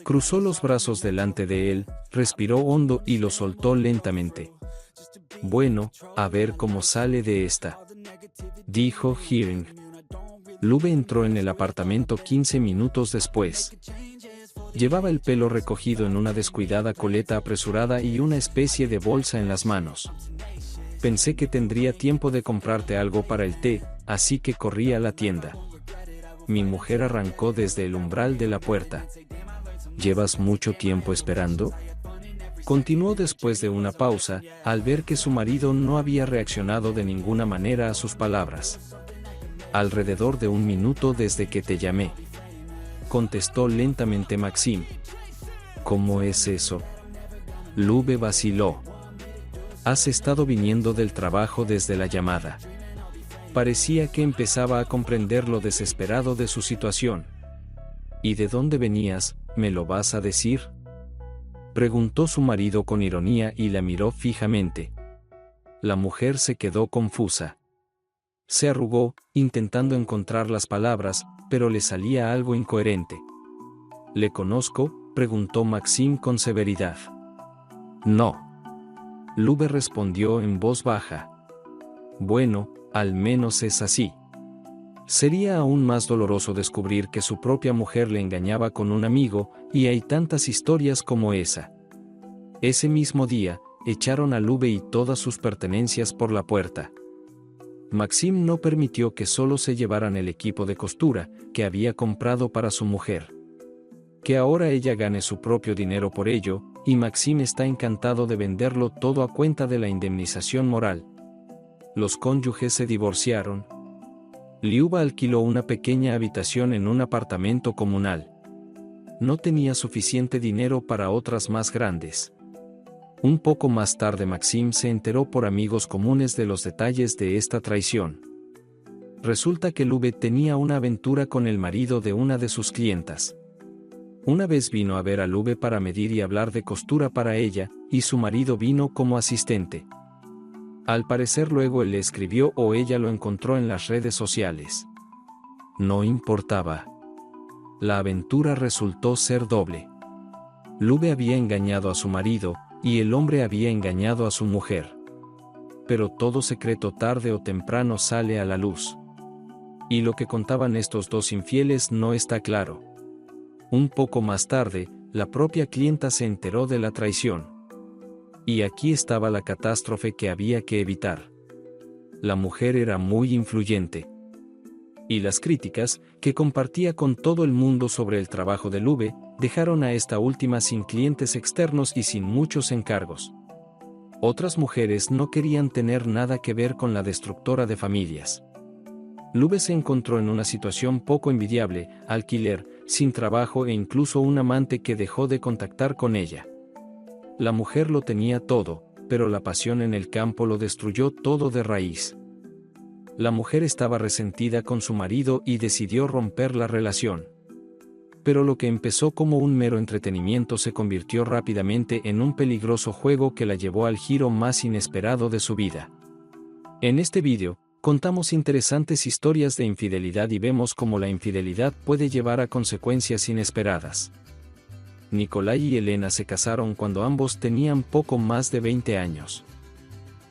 Cruzó los brazos delante de él, respiró hondo y lo soltó lentamente. Bueno, a ver cómo sale de esta, dijo Hearing. Lube entró en el apartamento 15 minutos después. Llevaba el pelo recogido en una descuidada coleta apresurada y una especie de bolsa en las manos. Pensé que tendría tiempo de comprarte algo para el té, así que corrí a la tienda. Mi mujer arrancó desde el umbral de la puerta. ¿Llevas mucho tiempo esperando? Continuó después de una pausa, al ver que su marido no había reaccionado de ninguna manera a sus palabras. Alrededor de 1 minuto desde que te llamé, contestó lentamente Maxim. ¿Cómo es eso? Lube vaciló. Has estado viniendo del trabajo desde la llamada. Parecía que empezaba a comprender lo desesperado de su situación. ¿Y de dónde venías, me lo vas a decir? Preguntó su marido con ironía y la miró fijamente. La mujer se quedó confusa. Se arrugó, intentando encontrar las palabras, pero le salía algo incoherente. ¿Le conozco?, preguntó Maxim con severidad. No. Lube respondió en voz baja. Bueno, al menos es así. Sería aún más doloroso descubrir que su propia mujer le engañaba con un amigo, y hay tantas historias como esa. Ese mismo día, echaron a Lube y todas sus pertenencias por la puerta. Maxim no permitió que solo se llevaran el equipo de costura que había comprado para su mujer. Que ahora ella gane su propio dinero por ello, y Maxim está encantado de venderlo todo a cuenta de la indemnización moral. Los cónyuges se divorciaron. Liuba alquiló una pequeña habitación en un apartamento comunal. No tenía suficiente dinero para otras más grandes. Un poco más tarde Maxim se enteró por amigos comunes de los detalles de esta traición. Resulta que Lube tenía una aventura con el marido de una de sus clientas. Una vez vino a ver a Lube para medir y hablar de costura para ella, y su marido vino como asistente. Al parecer luego él le escribió o ella lo encontró en las redes sociales. No importaba. La aventura resultó ser doble. Lube había engañado a su marido, y el hombre había engañado a su mujer. Pero todo secreto tarde o temprano sale a la luz. Y lo que contaban estos dos infieles no está claro. Un poco más tarde, la propia clienta se enteró de la traición. Y aquí estaba la catástrofe que había que evitar. La mujer era muy influyente. Y las críticas, que compartía con todo el mundo sobre el trabajo de Lube, dejaron a esta última sin clientes externos y sin muchos encargos. Otras mujeres no querían tener nada que ver con la destructora de familias. Lube se encontró en una situación poco envidiable: alquiler, sin trabajo e incluso un amante que dejó de contactar con ella. La mujer lo tenía todo, pero la pasión en el campo lo destruyó todo de raíz. La mujer estaba resentida con su marido y decidió romper la relación. Pero lo que empezó como un mero entretenimiento se convirtió rápidamente en un peligroso juego que la llevó al giro más inesperado de su vida. En este vídeo, contamos interesantes historias de infidelidad y vemos cómo la infidelidad puede llevar a consecuencias inesperadas. Nikolai y Elena se casaron cuando ambos tenían poco más de 20 años.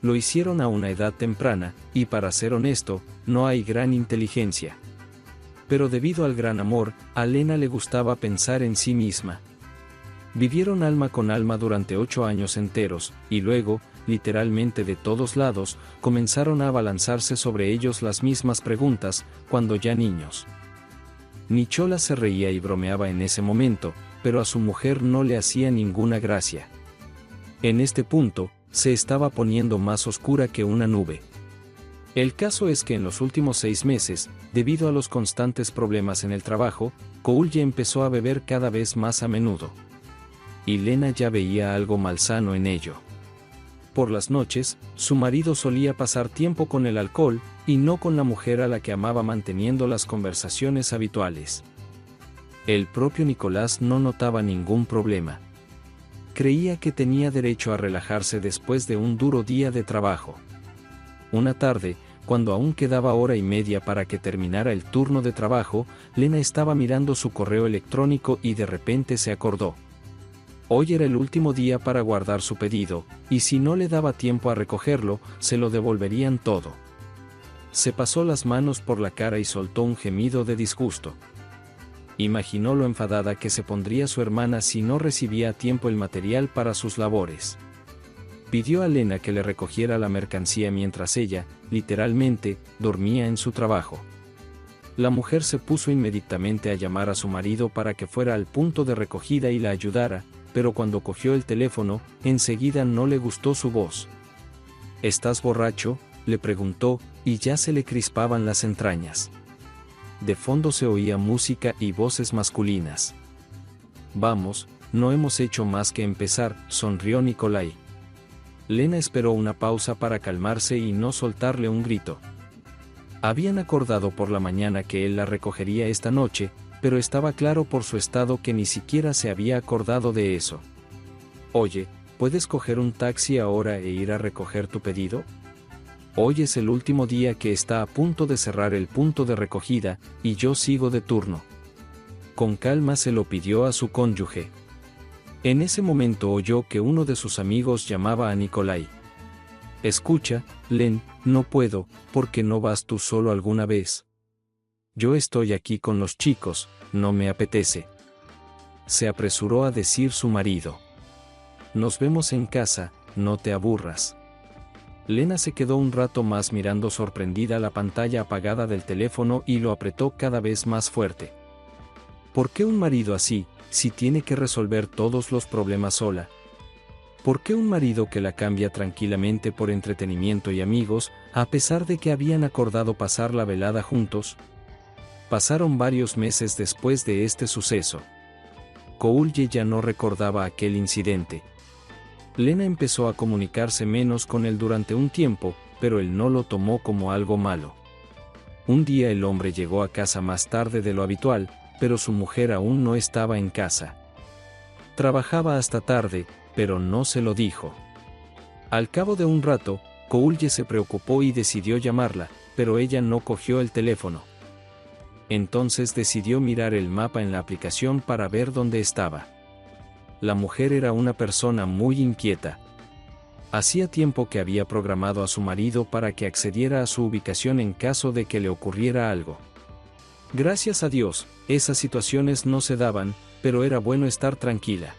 Lo hicieron a una edad temprana, y para ser honesto, no hay gran inteligencia. Pero debido al gran amor, a Elena le gustaba pensar en sí misma. Vivieron alma con alma durante 8 años enteros, y luego, literalmente de todos lados, comenzaron a abalanzarse sobre ellos las mismas preguntas, cuando ya niños. Nicholas se reía y bromeaba en ese momento, pero a su mujer no le hacía ninguna gracia. En este punto, se estaba poniendo más oscura que una nube. El caso es que en los últimos 6 meses, debido a los constantes problemas en el trabajo, Koulye empezó a beber cada vez más a menudo. Y Lena ya veía algo malsano en ello. Por las noches, su marido solía pasar tiempo con el alcohol, y no con la mujer a la que amaba, manteniendo las conversaciones habituales. El propio Nicolás no notaba ningún problema. Creía que tenía derecho a relajarse después de un duro día de trabajo. Una tarde, cuando aún quedaba hora y media para que terminara el turno de trabajo, Lena estaba mirando su correo electrónico y de repente se acordó. Hoy era el último día para guardar su pedido, y si no le daba tiempo a recogerlo, se lo devolverían todo. Se pasó las manos por la cara y soltó un gemido de disgusto. Imaginó lo enfadada que se pondría su hermana si no recibía a tiempo el material para sus labores. Pidió a Lena que le recogiera la mercancía mientras ella, literalmente, dormía en su trabajo. La mujer se puso inmediatamente a llamar a su marido para que fuera al punto de recogida y la ayudara, pero cuando cogió el teléfono, enseguida no le gustó su voz. ¿Estás borracho?, le preguntó, y ya se le crispaban las entrañas. De fondo se oía música y voces masculinas. Vamos, no hemos hecho más que empezar, sonrió Nikolai. Lena esperó una pausa para calmarse y no soltarle un grito. Habían acordado por la mañana que él la recogería esta noche, pero estaba claro por su estado que ni siquiera se había acordado de eso. Oye, ¿puedes coger un taxi ahora e ir a recoger tu pedido? Hoy es el último día que está a punto de cerrar el punto de recogida, y yo sigo de turno. Con calma se lo pidió a su cónyuge. En ese momento oyó que uno de sus amigos llamaba a Nikolai. Escucha, Len, no puedo, ¿por qué no vas tú solo alguna vez? Yo estoy aquí con los chicos, no me apetece. Se apresuró a decir su marido. Nos vemos en casa, no te aburras. Lena se quedó un rato más mirando sorprendida la pantalla apagada del teléfono y lo apretó cada vez más fuerte. ¿Por qué un marido así, si tiene que resolver todos los problemas sola? ¿Por qué un marido que la cambia tranquilamente por entretenimiento y amigos, a pesar de que habían acordado pasar la velada juntos? Pasaron varios meses después de este suceso. Koulye ya no recordaba aquel incidente. Lena empezó a comunicarse menos con él durante un tiempo, pero él no lo tomó como algo malo. Un día el hombre llegó a casa más tarde de lo habitual, pero su mujer aún no estaba en casa. Trabajaba hasta tarde, pero no se lo dijo. Al cabo de un rato, Koulye se preocupó y decidió llamarla, pero ella no cogió el teléfono. Entonces decidió mirar el mapa en la aplicación para ver dónde estaba. La mujer era una persona muy inquieta. Hacía tiempo que había programado a su marido para que accediera a su ubicación en caso de que le ocurriera algo. Gracias a Dios, esas situaciones no se daban, pero era bueno estar tranquila.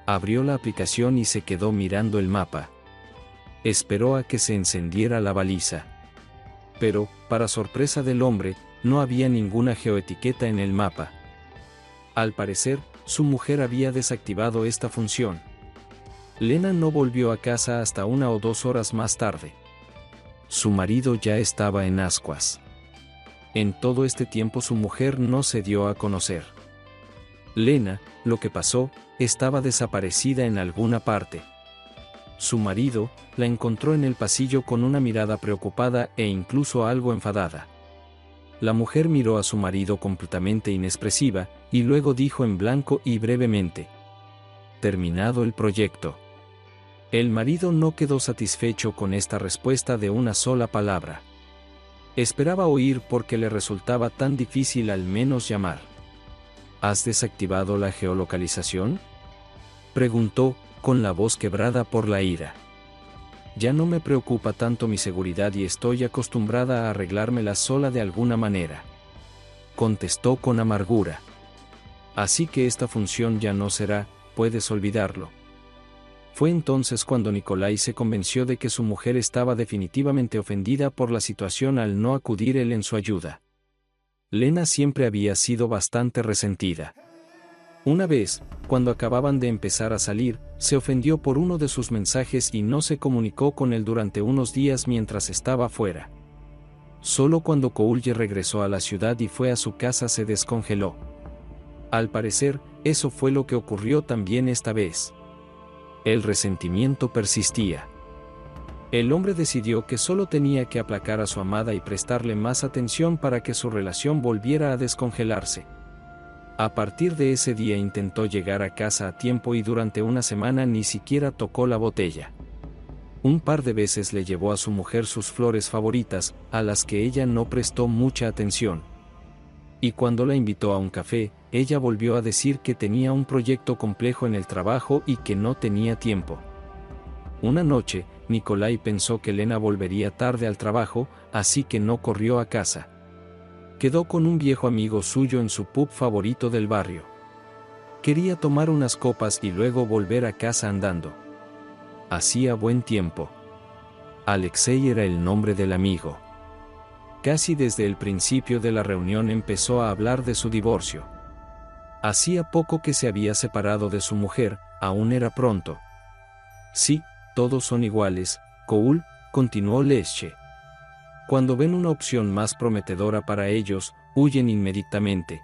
Abrió la aplicación y se quedó mirando el mapa. Esperó a que se encendiera la baliza. Pero, para sorpresa del hombre, no había ninguna geoetiqueta en el mapa. Al parecer, su mujer había desactivado esta función. Lena no volvió a casa hasta 1 o 2 horas más tarde. Su marido ya estaba en ascuas. En todo este tiempo su mujer no se dio a conocer. Lena, lo que pasó, estaba desaparecida en alguna parte. Su marido la encontró en el pasillo con una mirada preocupada e incluso algo enfadada. La mujer miró a su marido completamente inexpresiva, y luego dijo en blanco y brevemente: terminado el proyecto. El marido no quedó satisfecho con esta respuesta de una sola palabra. Esperaba oír por qué le resultaba tan difícil al menos llamar. ¿Has desactivado la geolocalización?, preguntó, con la voz quebrada por la ira. Ya no me preocupa tanto mi seguridad y estoy acostumbrada a arreglármela sola de alguna manera, contestó con amargura. Así que esta función ya no será, puedes olvidarlo. Fue entonces cuando Nikolai se convenció de que su mujer estaba definitivamente ofendida por la situación al no acudir él en su ayuda. Lena siempre había sido bastante resentida. Una vez, cuando acababan de empezar a salir, se ofendió por uno de sus mensajes y no se comunicó con él durante unos días mientras estaba fuera. Solo cuando Koulye regresó a la ciudad y fue a su casa se descongeló. Al parecer, eso fue lo que ocurrió también esta vez. El resentimiento persistía. El hombre decidió que solo tenía que aplacar a su amada y prestarle más atención para que su relación volviera a descongelarse. A partir de ese día intentó llegar a casa a tiempo y durante una semana ni siquiera tocó la botella. Un par de veces le llevó a su mujer sus flores favoritas, a las que ella no prestó mucha atención. Y cuando la invitó a un café, ella volvió a decir que tenía un proyecto complejo en el trabajo y que no tenía tiempo. Una noche, Nikolai pensó que Lena volvería tarde al trabajo, así que no corrió a casa. Quedó con un viejo amigo suyo en su pub favorito del barrio. Quería tomar unas copas y luego volver a casa andando. Hacía buen tiempo. Alexei era el nombre del amigo. Casi desde el principio de la reunión empezó a hablar de su divorcio. Hacía poco que se había separado de su mujer, aún era pronto. Sí, todos son iguales, Koul, continuó Lesche. Cuando ven una opción más prometedora para ellos, huyen inmediatamente.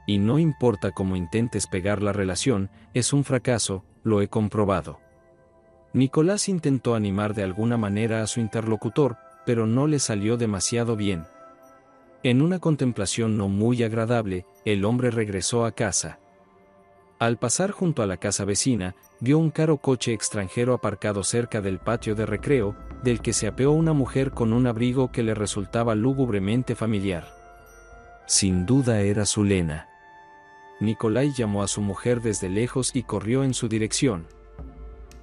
Y no importa cómo intentes pegar la relación, es un fracaso, lo he comprobado. Nicolás intentó animar de alguna manera a su interlocutor, pero no le salió demasiado bien. En una contemplación no muy agradable, el hombre regresó a casa. Al pasar junto a la casa vecina, vio un caro coche extranjero aparcado cerca del patio de recreo, del que se apeó una mujer con un abrigo que le resultaba lúgubremente familiar. Sin duda era su Lena. Nikolai llamó a su mujer desde lejos y corrió en su dirección.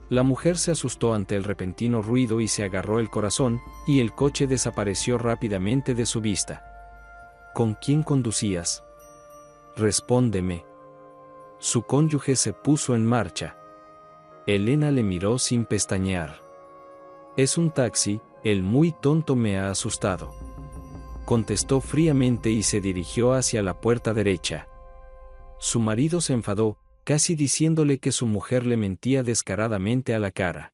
La mujer se asustó ante el repentino ruido y se agarró el corazón, y el coche desapareció rápidamente de su vista. ¿Con quién conducías? Respóndeme. Su cónyuge se puso en marcha. Elena le miró sin pestañear. Es un taxi, el muy tonto me ha asustado. Contestó fríamente y se dirigió hacia la puerta derecha. Su marido se enfadó, casi diciéndole que su mujer le mentía descaradamente a la cara.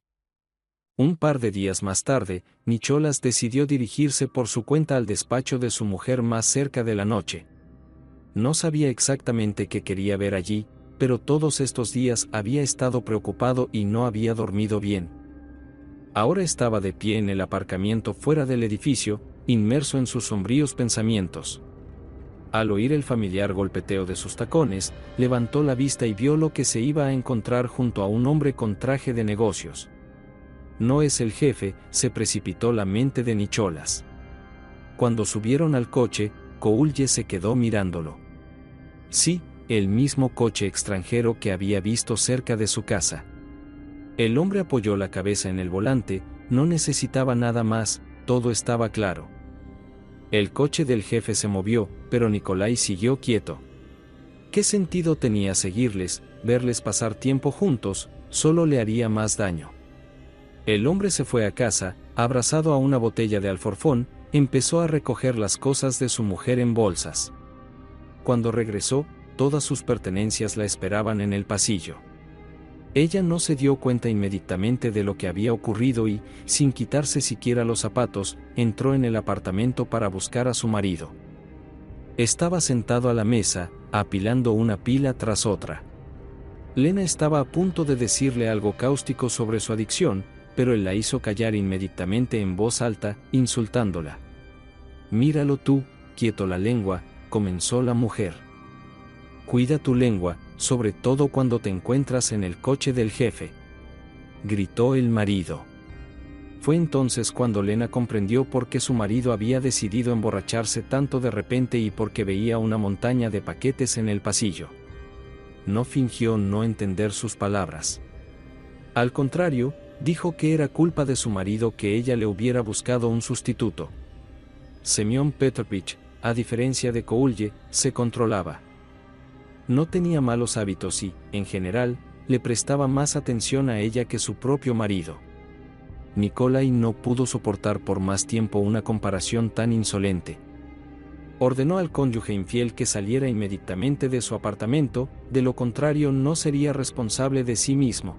Un par de días más tarde, Nicholas decidió dirigirse por su cuenta al despacho de su mujer más cerca de la noche. No sabía exactamente qué quería ver allí, pero todos estos días había estado preocupado y no había dormido bien. Ahora estaba de pie en el aparcamiento fuera del edificio, inmerso en sus sombríos pensamientos. Al oír el familiar golpeteo de sus tacones, levantó la vista y vio lo que se iba a encontrar junto a un hombre con traje de negocios. «No es el jefe», se precipitó la mente de Nicholas. Cuando subieron al coche, Cole se quedó mirándolo. Sí, el mismo coche extranjero que había visto cerca de su casa. El hombre apoyó la cabeza en el volante, no necesitaba nada más, todo estaba claro. El coche del jefe se movió, pero Nikolai siguió quieto. ¿Qué sentido tenía seguirles? Verles pasar tiempo juntos, solo le haría más daño. El hombre se fue a casa, abrazado a una botella de alforfón, empezó a recoger las cosas de su mujer en bolsas. Cuando regresó, todas sus pertenencias la esperaban en el pasillo. Ella no se dio cuenta inmediatamente de lo que había ocurrido y, sin quitarse siquiera los zapatos, entró en el apartamento para buscar a su marido. Estaba sentado a la mesa, apilando una pila tras otra. Lena estaba a punto de decirle algo cáustico sobre su adicción, pero él la hizo callar inmediatamente en voz alta, insultándola. «Míralo tú, quieto la lengua», comenzó la mujer. «Cuida tu lengua, sobre todo cuando te encuentras en el coche del jefe», gritó el marido. Fue entonces cuando Lena comprendió por qué su marido había decidido emborracharse tanto de repente y por qué veía una montaña de paquetes en el pasillo. No fingió no entender sus palabras. Al contrario, dijo que era culpa de su marido que ella le hubiera buscado un sustituto. Semyon Petrovich, a diferencia de Cole, se controlaba. No tenía malos hábitos y, en general, le prestaba más atención a ella que su propio marido. Nikolai no pudo soportar por más tiempo una comparación tan insolente. Ordenó al cónyuge infiel que saliera inmediatamente de su apartamento, de lo contrario no sería responsable de sí mismo.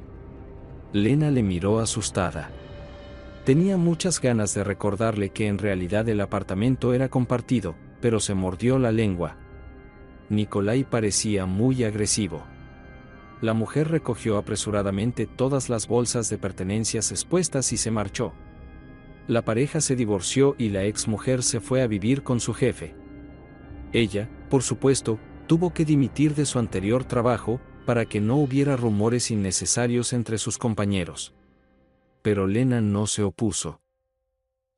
Lena le miró asustada. Tenía muchas ganas de recordarle que en realidad el apartamento era compartido, pero se mordió la lengua. Nikolai parecía muy agresivo. La mujer recogió apresuradamente todas las bolsas de pertenencias expuestas y se marchó. La pareja se divorció y la exmujer se fue a vivir con su jefe. Ella, por supuesto, tuvo que dimitir de su anterior trabajo, para que no hubiera rumores innecesarios entre sus compañeros. Pero Lena no se opuso.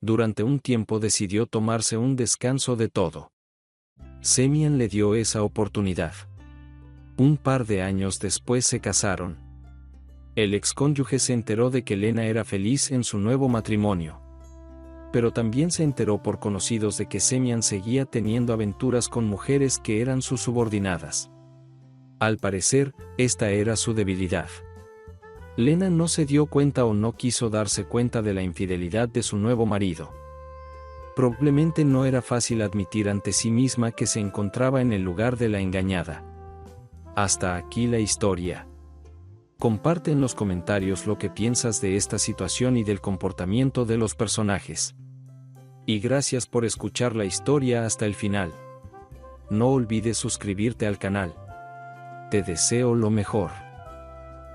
Durante un tiempo decidió tomarse un descanso de todo. Semyon le dio esa oportunidad. Un par de años después se casaron. El excónyuge se enteró de que Lena era feliz en su nuevo matrimonio. Pero también se enteró por conocidos de que Semyon seguía teniendo aventuras con mujeres que eran sus subordinadas. Al parecer, esta era su debilidad. Lena no se dio cuenta o no quiso darse cuenta de la infidelidad de su nuevo marido. Probablemente no era fácil admitir ante sí misma que se encontraba en el lugar de la engañada. Hasta aquí la historia. Comparte en los comentarios lo que piensas de esta situación y del comportamiento de los personajes. Y gracias por escuchar la historia hasta el final. No olvides suscribirte al canal. Te deseo lo mejor.